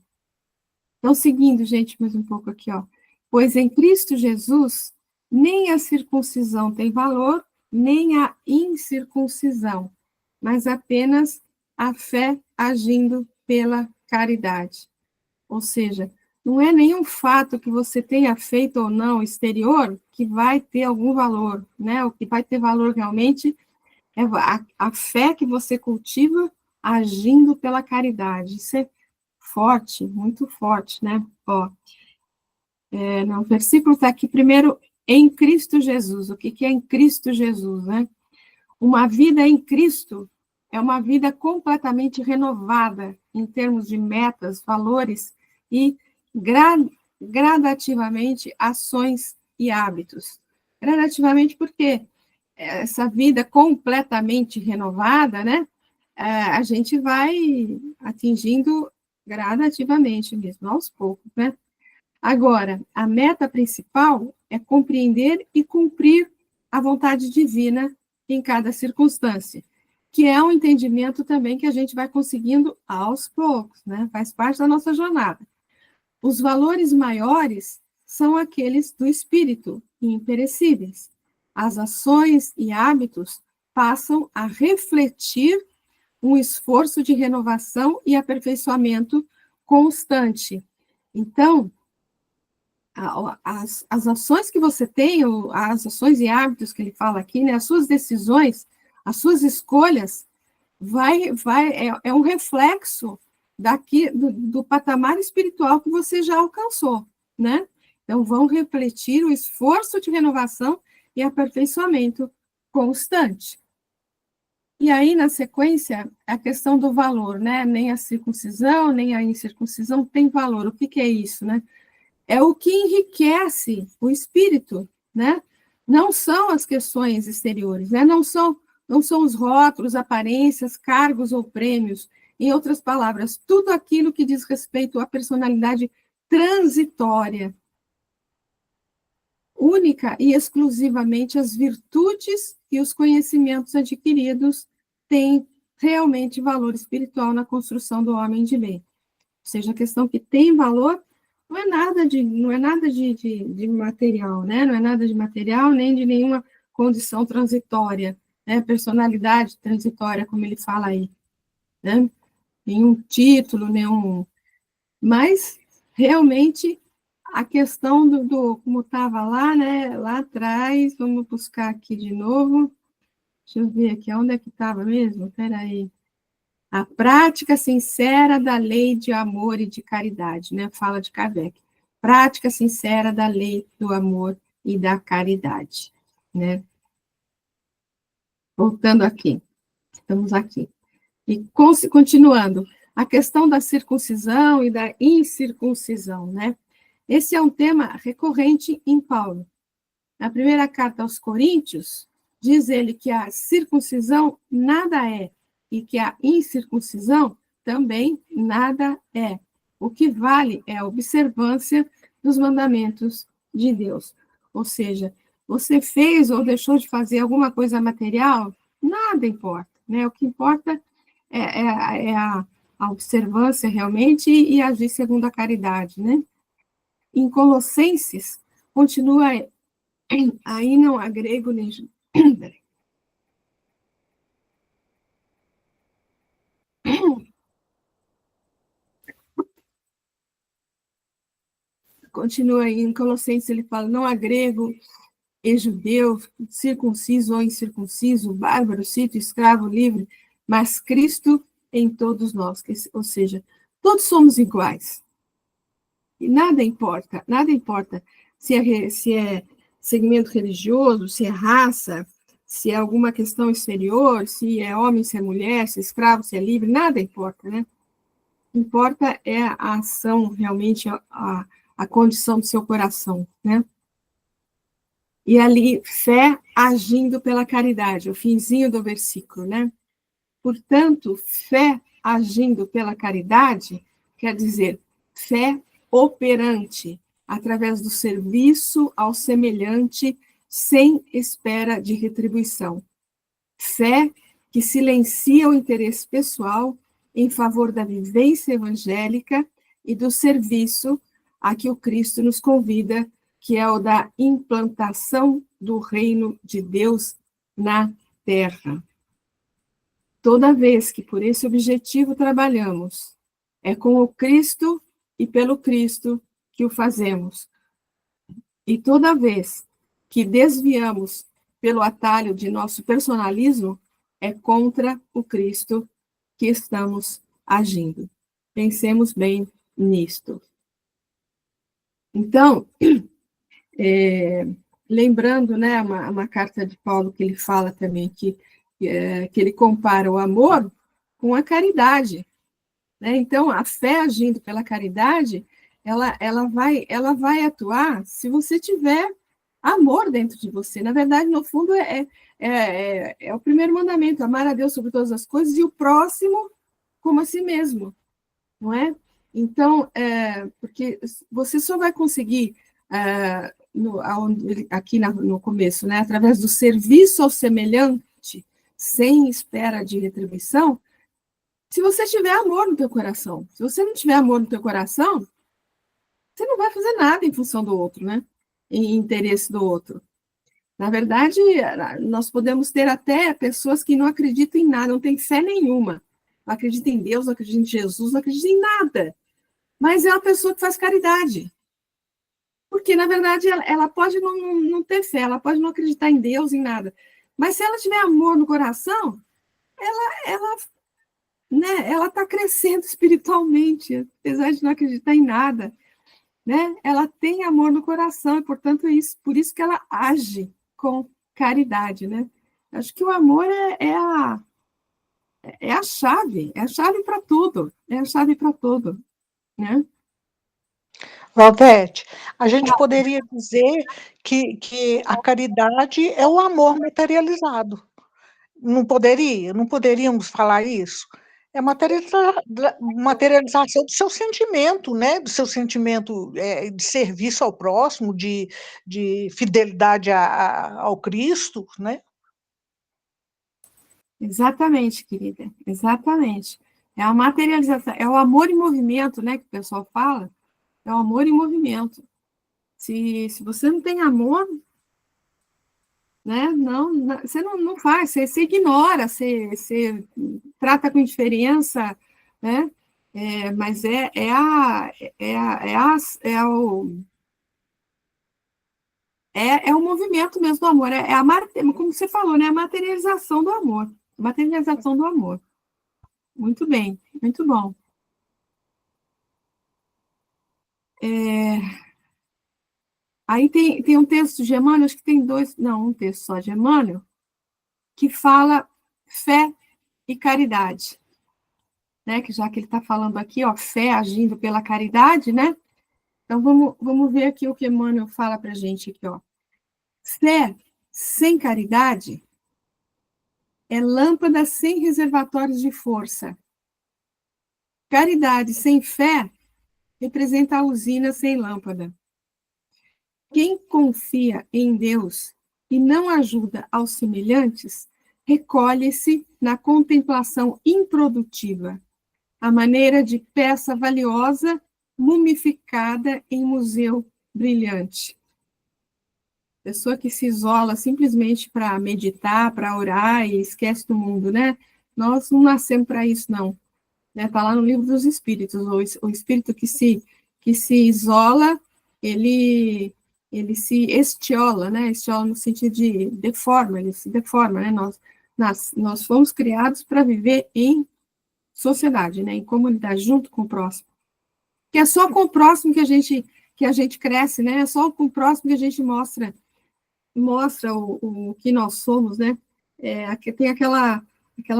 Então, seguindo, gente, mais um pouco aqui, ó. Pois em Cristo Jesus, nem a circuncisão tem valor, nem a incircuncisão, mas apenas a fé agindo pela caridade. Ou seja, não é nenhum fato que você tenha feito ou não exterior que vai ter algum valor, né? O que vai ter valor realmente É a fé que você cultiva agindo pela caridade. Isso é forte, muito forte, né? Ó, o versículo está aqui primeiro, em Cristo Jesus. O que é em Cristo Jesus, né? Uma vida em Cristo é uma vida completamente renovada em termos de metas, valores e gradativamente ações e hábitos. Gradativamente porque essa vida completamente renovada, né? A gente vai atingindo gradativamente mesmo, aos poucos, né? Agora, a meta principal é compreender e cumprir a vontade divina em cada circunstância, que é um entendimento também que a gente vai conseguindo aos poucos, né? Faz parte da nossa jornada. Os valores maiores são aqueles do espírito, imperecíveis. As ações e hábitos passam a refletir um esforço de renovação e aperfeiçoamento constante. Então, as ações que você tem, as ações e hábitos que ele fala aqui, né, as suas decisões, as suas escolhas, é um reflexo do patamar espiritual que você já alcançou, né? Então, vão refletir o esforço de renovação e aperfeiçoamento constante. E aí, na sequência, a questão do valor, né? Nem a circuncisão, nem a incircuncisão tem valor. O que é isso, né? É o que enriquece o espírito, né? Não são as questões exteriores, né? Não são os rótulos, aparências, cargos ou prêmios. Em outras palavras, tudo aquilo que diz respeito à personalidade transitória, única e exclusivamente as virtudes e os conhecimentos adquiridos têm realmente valor espiritual na construção do homem de bem. Ou seja, a questão que tem valor não é nada de material, né? Não é nada de material, nem de nenhuma condição transitória, né? Personalidade transitória, como ele fala aí, né? Nenhum título, nenhum... Mas, realmente, a questão como estava lá, né? Lá atrás, vamos buscar aqui de novo. Deixa eu ver aqui, onde é que estava mesmo? Espera aí. A prática sincera da lei de amor e de caridade, né? Fala de Kardec. Prática sincera da lei do amor e da caridade, né? Voltando aqui, estamos aqui. E continuando, a questão da circuncisão e da incircuncisão, né? Esse é um tema recorrente em Paulo. Na primeira carta aos Coríntios, diz ele que a circuncisão nada é e que a incircuncisão também nada é. O que vale é a observância dos mandamentos de Deus. Ou seja, você fez ou deixou de fazer alguma coisa material, nada importa, né? O que importa é a observância realmente e agir segundo a caridade, né? Em Colossenses, continua aí não há grego nem continua aí em Colossenses, ele fala, não há grego e judeu, circunciso ou incircunciso, bárbaro, cito, escravo, livre, mas Cristo em todos nós, ou seja, todos somos iguais. E nada importa se é segmento religioso, se é raça, se é alguma questão exterior, se é homem, se é mulher, se é escravo, se é livre, nada importa, né? Importa é a ação, realmente, a condição do seu coração, né? E ali, fé agindo pela caridade, o finzinho do versículo, né? Portanto, fé agindo pela caridade quer dizer fé operante, através do serviço ao semelhante, sem espera de retribuição. Fé que silencia o interesse pessoal em favor da vivência evangélica e do serviço a que o Cristo nos convida, que é o da implantação do reino de Deus na terra. Toda vez que por esse objetivo trabalhamos, é com o Cristo e pelo Cristo que o fazemos. E toda vez que desviamos pelo atalho de nosso personalismo, é contra o Cristo que estamos agindo. Pensemos bem nisto. Então, lembrando, né, uma carta de Paulo que ele fala também que ele compara o amor com a caridade, né? Então, a fé agindo pela caridade, ela vai atuar se você tiver amor dentro de você. Na verdade, no fundo, é o primeiro mandamento, amar a Deus sobre todas as coisas e o próximo como a si mesmo, não é? Então, porque você só vai conseguir, aqui no começo, né, através do serviço ao semelhante, sem espera de retribuição, se você tiver amor no teu coração. Se você não tiver amor no teu coração, você não vai fazer nada em função do outro, né? Em interesse do outro. Na verdade, nós podemos ter até pessoas que não acreditam em nada, não têm fé nenhuma. Não acreditam em Deus, não acreditam em Jesus, não acreditam em nada. Mas é uma pessoa que faz caridade. Porque, na verdade, ela pode não ter fé, ela pode não acreditar em Deus, em nada. Mas se ela tiver amor no coração, ela né, ela está crescendo espiritualmente, apesar de não acreditar em nada. Né? Ela tem amor no coração, e, portanto, por isso que ela age com caridade. Né? Acho que o amor é a chave para tudo, é a chave para tudo. Né? Valdete, a gente poderia dizer que a caridade é o amor materializado. Não poderia? Não poderíamos falar isso? É materialização do seu sentimento, né? Do seu sentimento de serviço ao próximo, de fidelidade ao Cristo, né? Exatamente, querida, exatamente. É a materialização, é o amor em movimento, né, que o pessoal fala, é o amor em movimento. Se você não tem amor, né, você não faz, você ignora, você trata com indiferença, né, mas é o movimento mesmo do amor, como você falou, né, a materialização do amor, materialização do amor. Muito bem, muito bom. Aí tem um texto de Emmanuel, acho que tem dois, não, um texto só de Emmanuel, que fala fé e caridade, né? Que já que ele está falando aqui, ó, fé agindo pela caridade, né? Então vamos ver aqui o que Emmanuel fala para a gente aqui, ó. Fé sem caridade é lâmpada sem reservatórios de força. Caridade sem fé representa a usina sem lâmpada. Quem confia em Deus e não ajuda aos semelhantes, recolhe-se na contemplação improdutiva, à maneira de peça valiosa mumificada em museu brilhante. Pessoa que se isola simplesmente para meditar, para orar e esquece do mundo, né? Nós não nascemos para isso, não. Está lá no livro dos Espíritos, o espírito que se isola, ele se estiola, né? Estiola no sentido de deforma, ele se deforma, né? Nós fomos criados para viver em sociedade, né? Em comunidade, junto com o próximo. Que é só com o próximo que a gente cresce, né? É só com o próximo que a gente mostra o que nós somos, né? Tem aquela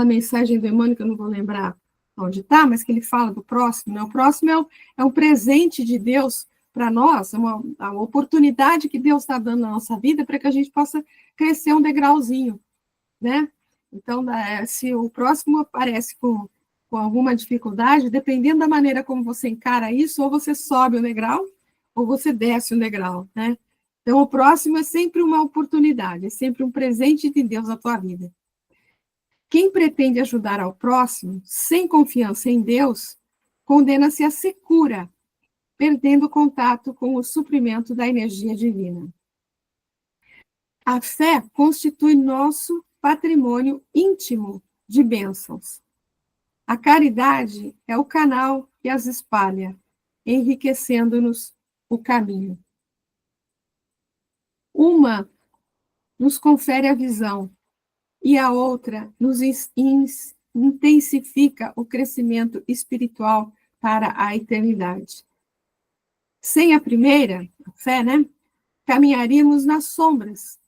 mensagem do Emmanuel, que eu não vou lembrar onde está, mas que ele fala do próximo, né? O próximo é um presente de Deus para nós, é uma oportunidade que Deus está dando na nossa vida para que a gente possa crescer um degrauzinho, né? Então, se o próximo aparece com alguma dificuldade, dependendo da maneira como você encara isso, ou você sobe o degrau, ou você desce o degrau, né? Então, o próximo é sempre uma oportunidade, é sempre um presente de Deus na tua vida. Quem pretende ajudar ao próximo, sem confiança em Deus, condena-se a secura, perdendo contato com o suprimento da energia divina. A fé constitui nosso patrimônio íntimo de bênçãos. A caridade é o canal que as espalha, enriquecendo-nos o caminho. Uma nos confere a visão, e a outra nos intensifica o crescimento espiritual para a eternidade. Sem a primeira, a fé, né? Caminharíamos nas sombras.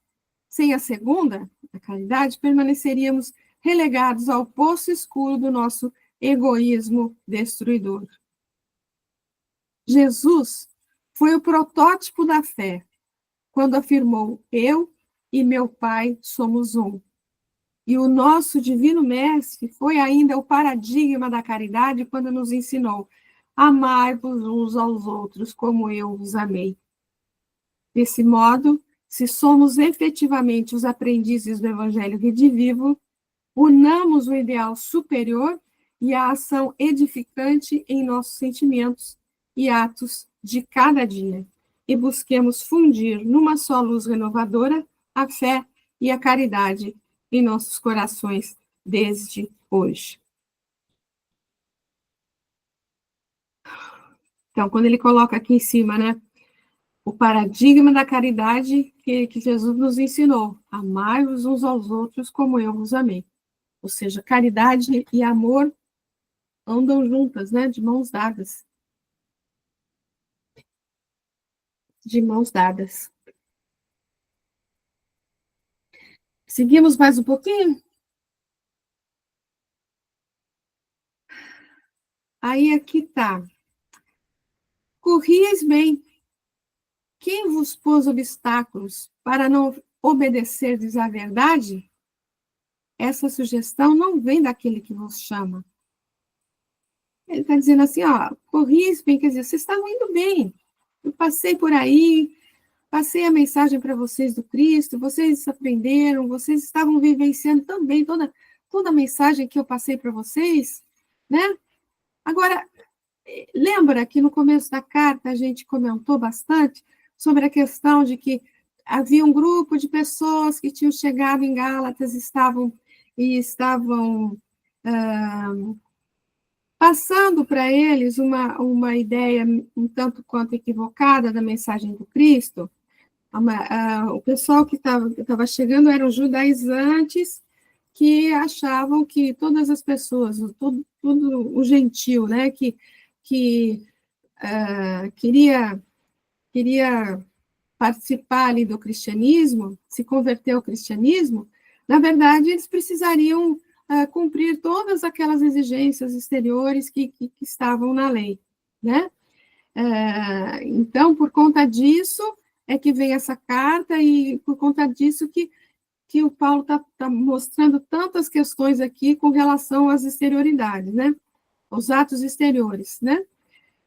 Sem a segunda, a caridade, permaneceríamos relegados ao poço escuro do nosso egoísmo destruidor. Jesus foi o protótipo da fé, quando afirmou: eu e meu Pai somos um. E o nosso Divino Mestre foi ainda o paradigma da caridade quando nos ensinou: amai-vos uns aos outros como eu vos amei. Desse modo, se somos efetivamente os aprendizes do Evangelho redivivo, unamos o ideal superior e a ação edificante em nossos sentimentos e atos de cada dia, e busquemos fundir numa só luz renovadora a fé e a caridade em nossos corações desde hoje. Então, quando ele coloca aqui em cima, né, o paradigma da caridade que Jesus nos ensinou: amai-vos uns aos outros como eu vos amei. Ou seja, caridade e amor andam juntas, né, de mãos dadas. De mãos dadas. Seguimos mais um pouquinho? Aí aqui está. Corrieis bem. Quem vos pôs obstáculos para não obedecerdes à verdade? Essa sugestão não vem daquele que vos chama. Ele está dizendo assim, ó, corrieis bem, quer dizer, vocês estavam indo bem. Eu passei por aí, passei a mensagem para vocês do Cristo, vocês aprenderam, vocês estavam vivenciando também toda a mensagem que eu passei para vocês, né? Agora, lembra que no começo da carta a gente comentou bastante sobre a questão de que havia um grupo de pessoas que tinham chegado em Gálatas estavam passando para eles uma ideia um tanto quanto equivocada da mensagem do Cristo. O pessoal que estava chegando eram judaizantes que achavam que todas as pessoas, todo o gentil, né, que queria participar ali do cristianismo, se converter ao cristianismo, na verdade, eles precisariam cumprir todas aquelas exigências exteriores que estavam na lei, né? Então, por conta disso, é que vem essa carta, e por conta disso que o Paulo está mostrando tantas questões aqui com relação às exterioridades, né? Os atos exteriores, né?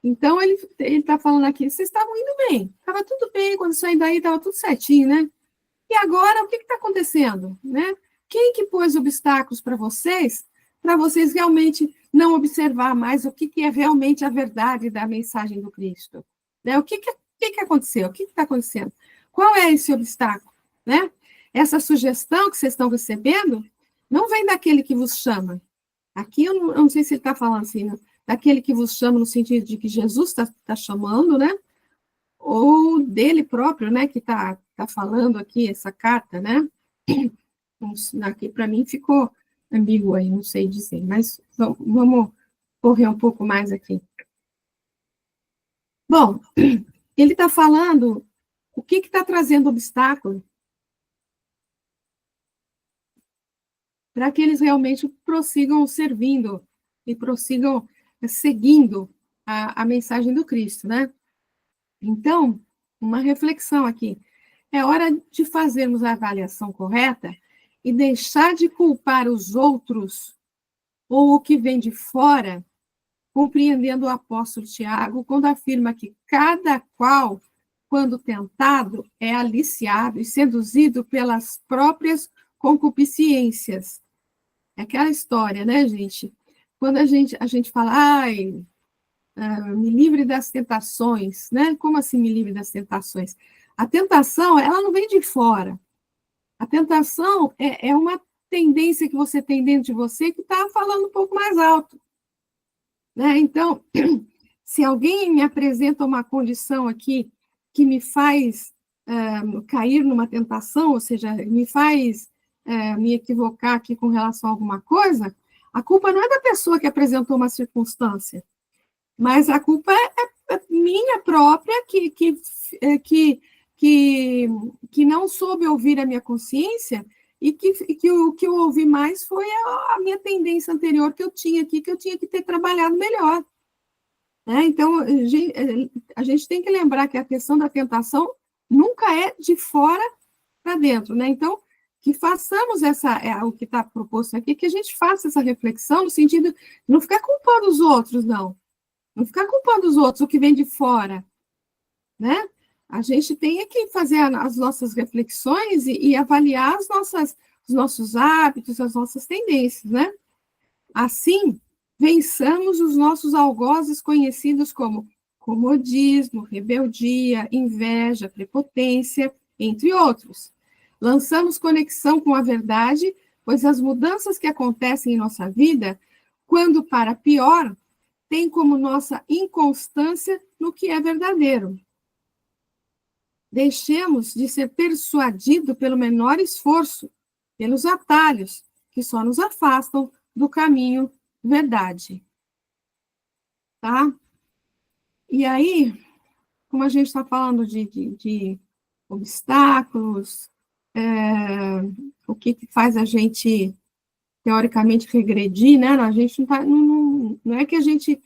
Então, ele está falando aqui, vocês estavam indo bem, estava tudo bem, quando saí daí estava tudo certinho, né? E agora, o que está acontecendo, né? Quem que pôs obstáculos para vocês realmente não observar mais o que é realmente a verdade da mensagem do Cristo? Né? O que aconteceu? O que está acontecendo? Qual é esse obstáculo? Né? Essa sugestão que vocês estão recebendo não vem daquele que vos chama. Aqui eu não sei se ele está falando assim, né? Daquele que vos chama no sentido de que Jesus está chamando, né? Ou dele próprio, né? Que está falando aqui essa carta, né? Aqui para mim ficou ambíguo aí, não sei dizer, mas vamos correr um pouco mais aqui. Bom, ele está falando o que está trazendo obstáculo para que eles realmente prossigam servindo e prossigam seguindo a mensagem do Cristo, né? Então, uma reflexão aqui. É hora de fazermos a avaliação correta e deixar de culpar os outros ou o que vem de fora, compreendendo o apóstolo Tiago quando afirma que cada qual, quando tentado, é aliciado e seduzido pelas próprias concupiscências. É aquela história, né, gente? Quando a gente fala, ai, me livre das tentações, né? Como assim me livre das tentações? A tentação, ela não vem de fora. A tentação é uma tendência que você tem dentro de você que está falando um pouco mais alto. Né? Então, se alguém me apresenta uma condição aqui que me faz cair numa tentação, ou seja, me faz me equivocar aqui com relação a alguma coisa, a culpa não é da pessoa que apresentou uma circunstância, mas a culpa é minha própria, que não soube ouvir a minha consciência e que o que eu ouvi mais foi a minha tendência anterior que eu tinha aqui, que eu tinha que ter trabalhado melhor. Né? Então, a gente tem que lembrar que a questão da tentação nunca é de fora para dentro, né? Então, que façamos o que está proposto aqui, que a gente faça essa reflexão no sentido de não ficar culpando os outros, não. Não ficar culpando os outros, o que vem de fora, né? A gente tem que fazer as nossas reflexões e avaliar os nossos hábitos, as nossas tendências, né? Assim, vençamos os nossos algozes conhecidos como comodismo, rebeldia, inveja, prepotência, entre outros. Lançamos conexão com a verdade, pois as mudanças que acontecem em nossa vida, quando para pior, têm como nossa inconstância no que é verdadeiro. Deixemos de ser persuadido pelo menor esforço, pelos atalhos, que só nos afastam do caminho verdade. Tá? E aí, como a gente está falando de obstáculos, o que faz a gente, teoricamente, regredir, né? A gente não é que a gente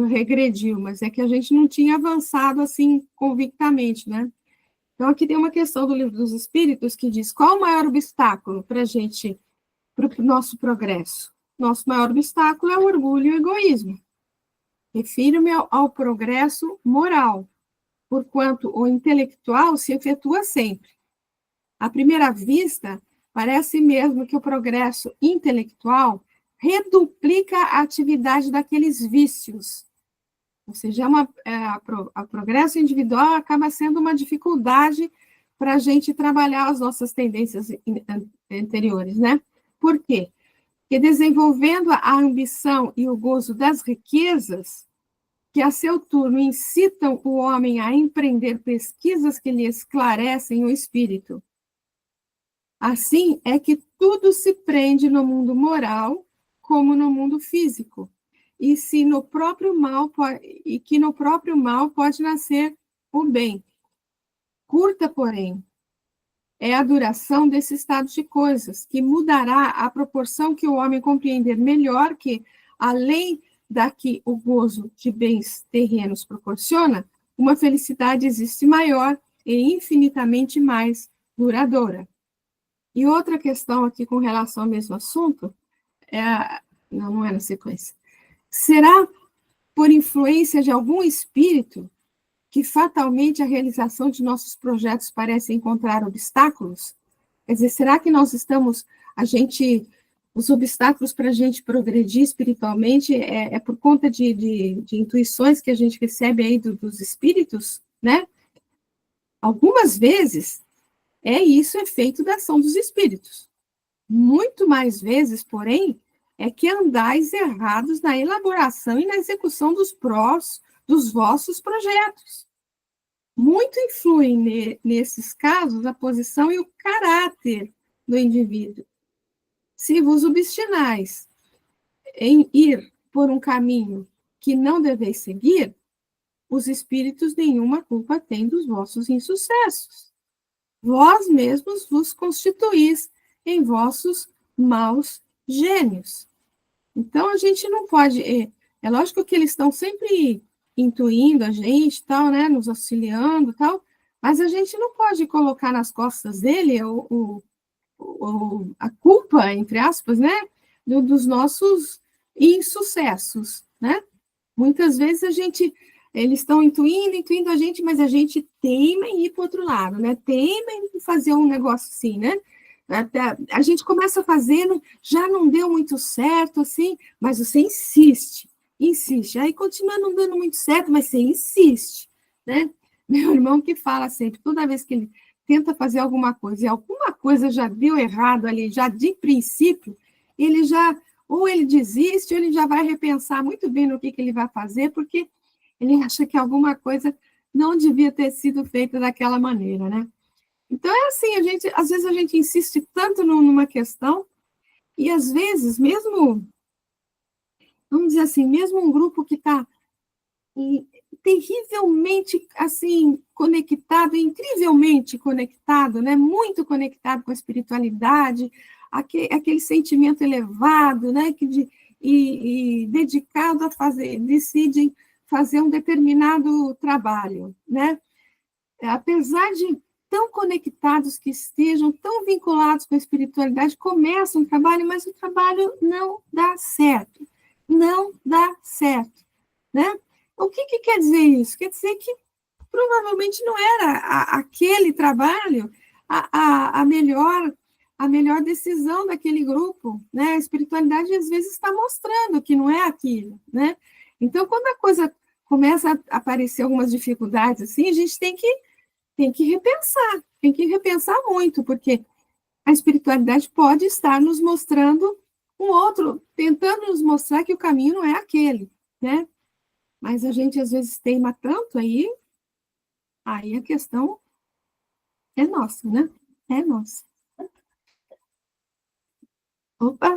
regrediu, mas é que a gente não tinha avançado assim convictamente, né? Então, aqui tem uma questão do Livro dos Espíritos que diz: qual o maior obstáculo para a gente, para o nosso progresso? Nosso maior obstáculo é o orgulho e o egoísmo. Refiro-me ao progresso moral, porquanto o intelectual se efetua sempre. À primeira vista, parece mesmo que o progresso intelectual reduplica a atividade daqueles vícios. Ou seja, o progresso individual acaba sendo uma dificuldade para a gente trabalhar as nossas tendências anteriores, né? Por quê? Porque desenvolvendo a ambição e o gozo das riquezas, que a seu turno incitam o homem a empreender pesquisas que lhe esclarecem o espírito. Assim é que tudo se prende no mundo moral como no mundo físico, e que no próprio mal pode nascer o bem. Curta, porém, é a duração desse estado de coisas, que mudará à proporção que o homem compreender melhor que, além da que o gozo de bens terrenos proporciona, uma felicidade existe maior e infinitamente mais duradoura. E outra questão aqui com relação ao mesmo assunto, não é na sequência. Será por influência de algum espírito que fatalmente a realização de nossos projetos parece encontrar obstáculos? Quer dizer, será que nós estamos, os obstáculos para a gente progredir espiritualmente é por conta de intuições que a gente recebe aí dos espíritos, né? Algumas vezes isso é feito da ação dos espíritos. Muito mais vezes, porém, é que andais errados na elaboração e na execução dos vossos projetos. Muito influem nesses casos a posição e o caráter do indivíduo. Se vos obstinais em ir por um caminho que não deveis seguir, os espíritos nenhuma culpa têm dos vossos insucessos. Vós mesmos vos constituís em vossos maus gênios. Então, a gente não pode... É lógico que eles estão sempre intuindo a gente, tal, né, nos auxiliando, tal, mas a gente não pode colocar nas costas dele a culpa, entre aspas, né, dos nossos insucessos, né? Muitas vezes eles estão intuindo a gente, mas a gente teima em ir para o outro lado, né? Teima em fazer um negócio assim, né? A gente começa fazendo, já não deu muito certo, assim, mas você insiste. Aí continua não dando muito certo, mas você insiste, né? Meu irmão que fala sempre, toda vez que ele tenta fazer alguma coisa, e alguma coisa já deu errado ali, já de princípio, ou ele desiste, ou ele já vai repensar muito bem no que ele vai fazer, porque ele acha que alguma coisa não devia ter sido feita daquela maneira, né? Então, é assim, às vezes a gente insiste tanto numa questão, e às vezes, mesmo, vamos dizer assim, mesmo um grupo que está terrivelmente, assim, conectado, incrivelmente conectado, né? Muito conectado com a espiritualidade, aquele sentimento elevado, né? E dedicado a fazer, decidem fazer um determinado trabalho, né? Apesar de tão conectados que estejam, tão vinculados com a espiritualidade, começam um trabalho, mas o trabalho não dá certo. Não dá certo, né? O que quer dizer isso? Quer dizer que provavelmente não era aquele trabalho a melhor decisão daquele grupo, né? A espiritualidade às vezes está mostrando que não é aquilo, né? Então, quando a coisa começa a aparecer algumas dificuldades assim, a gente tem que repensar muito, porque a espiritualidade pode estar nos mostrando um outro, tentando nos mostrar que o caminho não é aquele, né? Mas a gente às vezes teima tanto aí a questão é nossa, né? É nossa. Opa!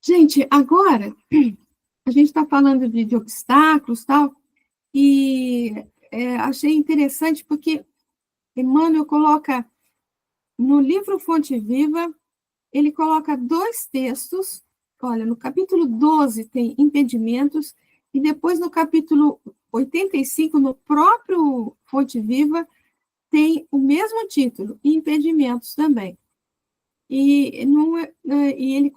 Gente, agora a gente está falando de obstáculos, tal, e achei interessante porque Emmanuel coloca no livro Fonte Viva, ele coloca 2 textos. Olha, no capítulo 12 tem impedimentos, e depois no capítulo 85, no próprio Fonte Viva, tem o mesmo título, impedimentos também. E, e ele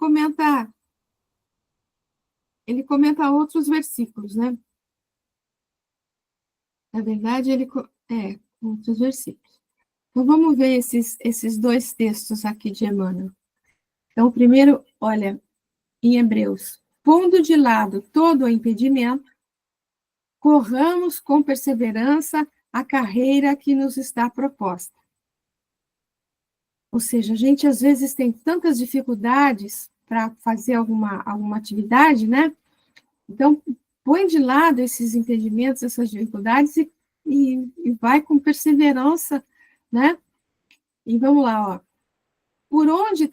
comenta outros versículos, né? Na verdade, outros versículos. Então, vamos ver esses 2 textos aqui de Emmanuel. Então, primeiro, olha, em Hebreus, pondo de lado todo o impedimento, corramos com perseverança a carreira que nos está proposta. Ou seja, a gente às vezes tem tantas dificuldades para fazer alguma atividade, né? Então, põe de lado esses impedimentos, essas dificuldades e vai com perseverança, né? E vamos lá, ó. Por onde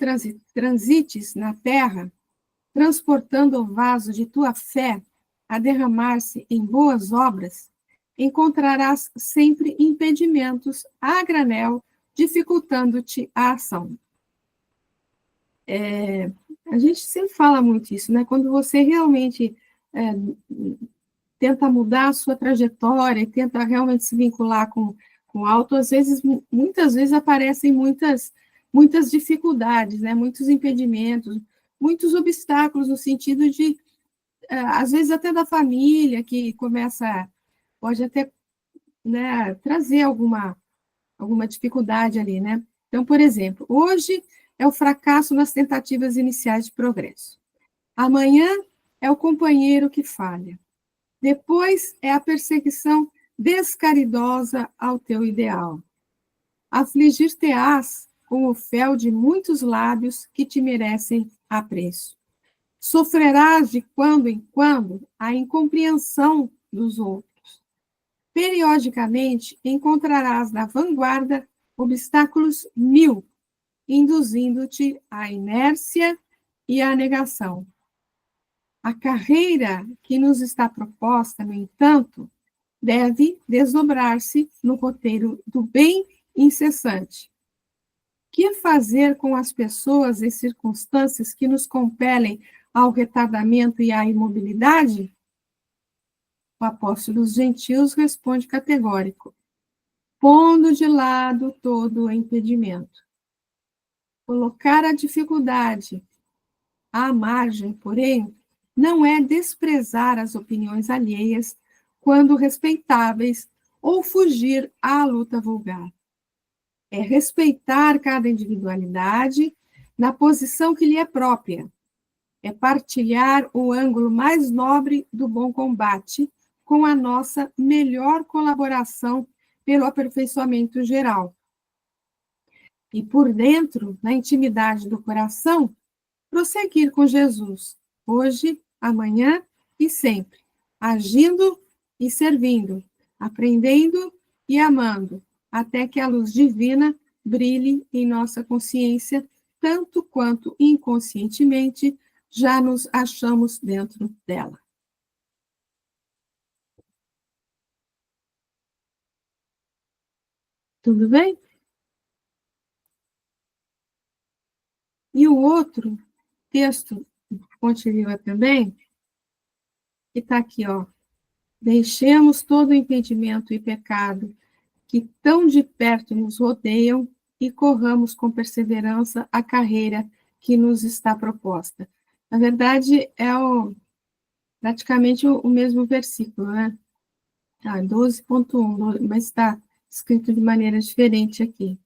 transites na terra, transportando o vaso de tua fé a derramar-se em boas obras, encontrarás sempre impedimentos a granel, dificultando-te a ação. A gente sempre fala muito isso, né? Quando você realmente tenta mudar a sua trajetória, tenta realmente se vincular com o alto, às vezes, muitas vezes aparecem muitas dificuldades, né? Muitos impedimentos, muitos obstáculos no sentido de, às vezes até da família, que pode até, né, trazer alguma dificuldade ali, né? Então, por exemplo, hoje é o fracasso nas tentativas iniciais de progresso. Amanhã é o companheiro que falha. Depois é a perseguição descaridosa ao teu ideal. Afligir-te-ás com o fel de muitos lábios que te merecem apreço. Sofrerás de quando em quando a incompreensão dos outros. Periodicamente encontrarás na vanguarda obstáculos 1000, induzindo-te à inércia e à negação. A carreira que nos está proposta, no entanto, deve desdobrar-se no roteiro do bem incessante. Que fazer com as pessoas e circunstâncias que nos compelem ao retardamento e à imobilidade? O apóstolo dos gentios responde categórico, pondo de lado todo o impedimento. Colocar a dificuldade à margem, porém, não é desprezar as opiniões alheias quando respeitáveis ou fugir à luta vulgar. É respeitar cada individualidade na posição que lhe é própria. É partilhar o ângulo mais nobre do bom combate com a nossa melhor colaboração pelo aperfeiçoamento geral. E por dentro, na intimidade do coração, prosseguir com Jesus, hoje, amanhã e sempre, agindo e servindo, aprendendo e amando, até que a luz divina brilhe em nossa consciência, tanto quanto inconscientemente já nos achamos dentro dela. Tudo bem? E o outro texto, Fonte Viva também, que está aqui, ó. Deixemos todo impedimento e pecado que tão de perto nos rodeiam e corramos com perseverança a carreira que nos está proposta. Na verdade, é praticamente o mesmo versículo, né? 12.1, mas está escrito de maneira diferente aqui.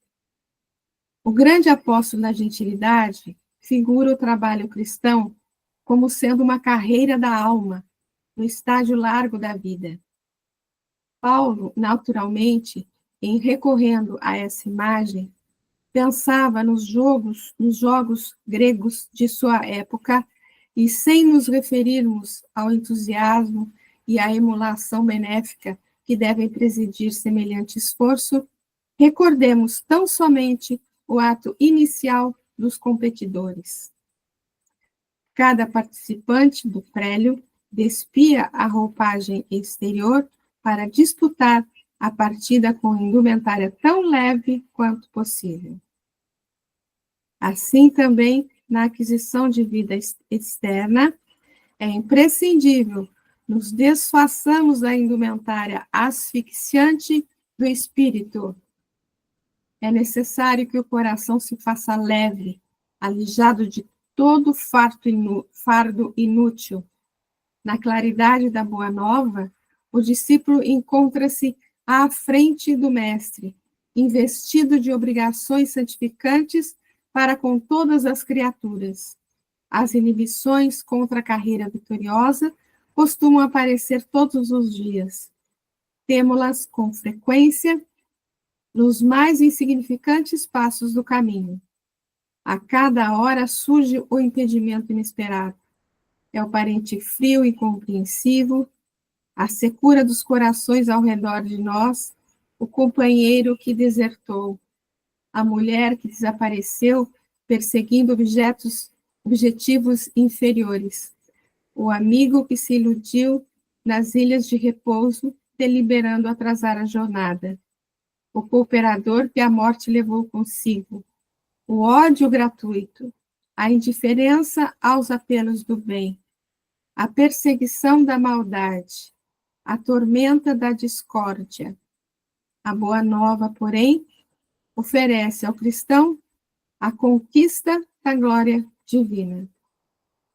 O grande apóstolo da gentilidade figura o trabalho cristão como sendo uma carreira da alma, no estágio largo da vida. Paulo, naturalmente, em recorrendo a essa imagem, pensava nos jogos gregos de sua época, e sem nos referirmos ao entusiasmo e à emulação benéfica que devem presidir semelhante esforço, recordemos tão somente o ato inicial dos competidores. Cada participante do prélio despia a roupagem exterior para disputar a partida com indumentária tão leve quanto possível. Assim também, na aquisição de vida externa, é imprescindível nos desfaçamos da indumentária asfixiante do espírito. É necessário que o coração se faça leve, alijado de todo fardo inútil. Na claridade da Boa Nova, o discípulo encontra-se à frente do Mestre, investido de obrigações santificantes para com todas as criaturas. As inibições contra a carreira vitoriosa costumam aparecer todos os dias. Temo-las com frequência nos mais insignificantes passos do caminho. A cada hora surge o impedimento inesperado. É o parente frio e incompreensivo, a secura dos corações ao redor de nós, o companheiro que desertou, a mulher que desapareceu perseguindo objetivos inferiores, o amigo que se iludiu nas ilhas de repouso, deliberando atrasar a jornada, o cooperador que a morte levou consigo, o ódio gratuito, a indiferença aos apelos do bem, a perseguição da maldade, a tormenta da discórdia. A Boa Nova, porém, oferece ao cristão a conquista da glória divina.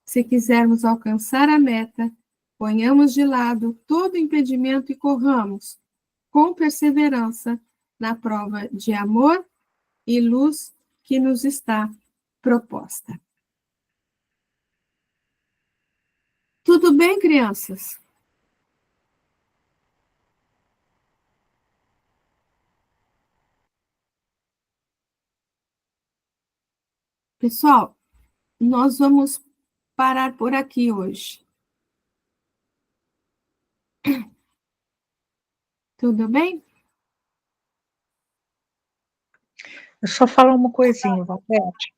Se quisermos alcançar a meta, ponhamos de lado todo impedimento e corramos, com perseverança, na prova de amor e luz que nos está proposta. Tudo bem, crianças? Pessoal, nós vamos parar por aqui hoje. Tudo bem? Eu só falar uma coisinha, Valete.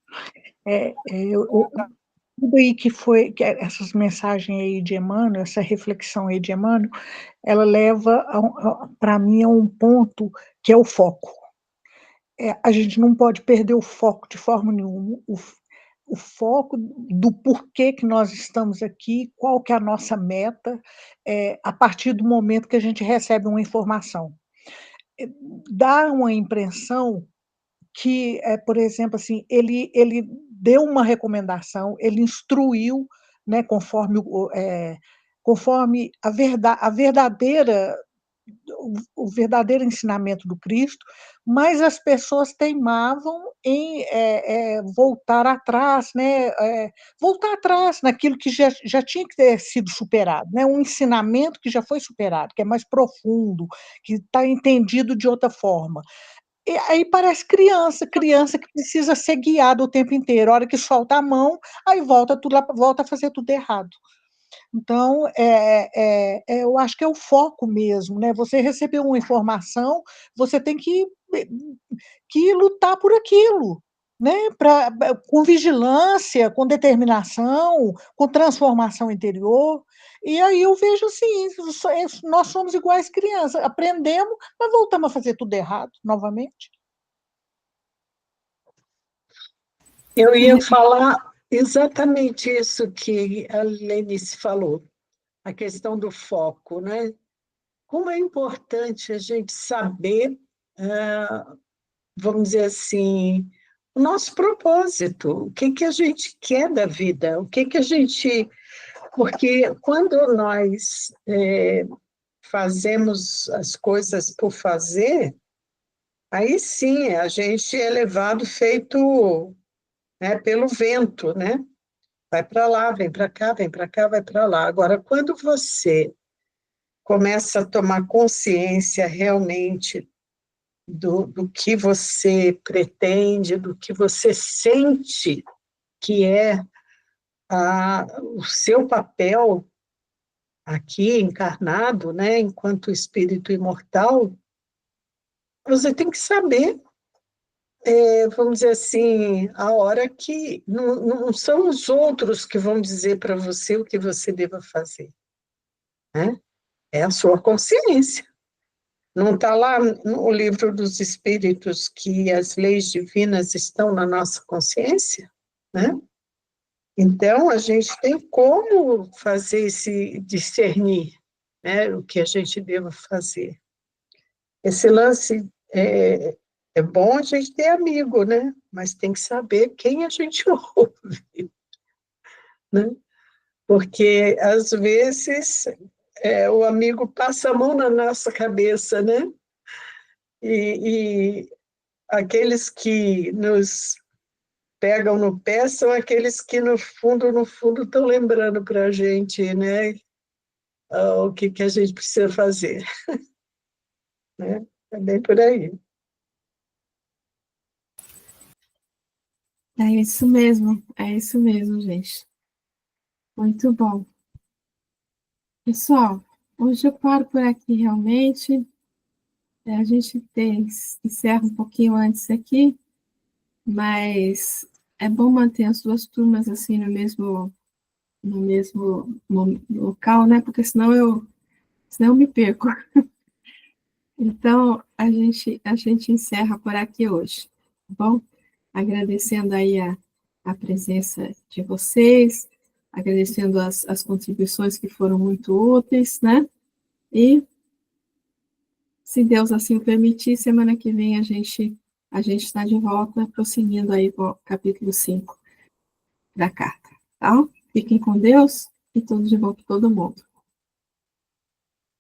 Tudo aí essas mensagens aí de Emmanuel, essa reflexão aí de Emmanuel, ela leva, para mim, a um ponto que é o foco. A gente não pode perder o foco de forma nenhuma, o foco do porquê que nós estamos aqui, qual que é a nossa meta, a partir do momento que a gente recebe uma informação. Dá uma impressão que, por exemplo, assim, ele deu uma recomendação, ele instruiu, né, conforme a verdadeira o verdadeiro ensinamento do Cristo, mas as pessoas teimavam em voltar atrás, né, voltar atrás naquilo que já tinha que ter sido superado, né, um ensinamento que já foi superado, que é mais profundo, que está entendido de outra forma. E aí parece criança que precisa ser guiada o tempo inteiro, a hora que solta a mão, aí volta a fazer tudo errado. Então, eu acho que é o foco mesmo, né? Você recebeu uma informação, você tem que lutar por aquilo, né? Com vigilância, com determinação, com transformação interior. E aí eu vejo assim, nós somos iguais crianças, aprendemos, mas voltamos a fazer tudo errado novamente. Eu ia falar exatamente isso que a Lenice falou, a questão do foco, né? Como é importante a gente saber, vamos dizer assim, o nosso propósito, o que que a gente quer da vida, o que que a gente... Porque quando nós fazemos as coisas por fazer, aí sim a gente é levado feito, né, pelo vento, né? Vai para lá, vem para cá, vem para cá, vai para lá. Agora, quando você começa a tomar consciência realmente do que você pretende, do que você sente que é o seu papel aqui encarnado, né, enquanto espírito imortal, você tem que saber, vamos dizer assim, a hora que não são os outros que vão dizer para você o que você deva fazer, né? É a sua consciência. Não está lá no livro dos Espíritos que as leis divinas estão na nossa consciência, né? Então, a gente tem como fazer esse discernir, né, o que a gente deva fazer. Esse lance é bom a gente ter amigo, né? Mas tem que saber quem a gente ouve, né? Porque, às vezes, o amigo passa a mão na nossa cabeça, né? E aqueles que nos pegam no pé são aqueles que, no fundo, estão lembrando para a gente, né? O que que a gente precisa fazer, né? É bem por aí. é isso mesmo, gente. Muito bom. Pessoal, hoje eu paro por aqui realmente. A gente encerra um pouquinho antes aqui, mas é bom manter as duas turmas assim no mesmo local, né? Porque senão eu me perco. Então, a gente encerra por aqui hoje, tá bom? Agradecendo aí a presença de vocês, agradecendo as contribuições que foram muito úteis, né? E, se Deus assim permitir, semana que vem a gente está de volta, prosseguindo aí com o capítulo 5 da carta, tá? Fiquem com Deus e tudo de bom para todo mundo.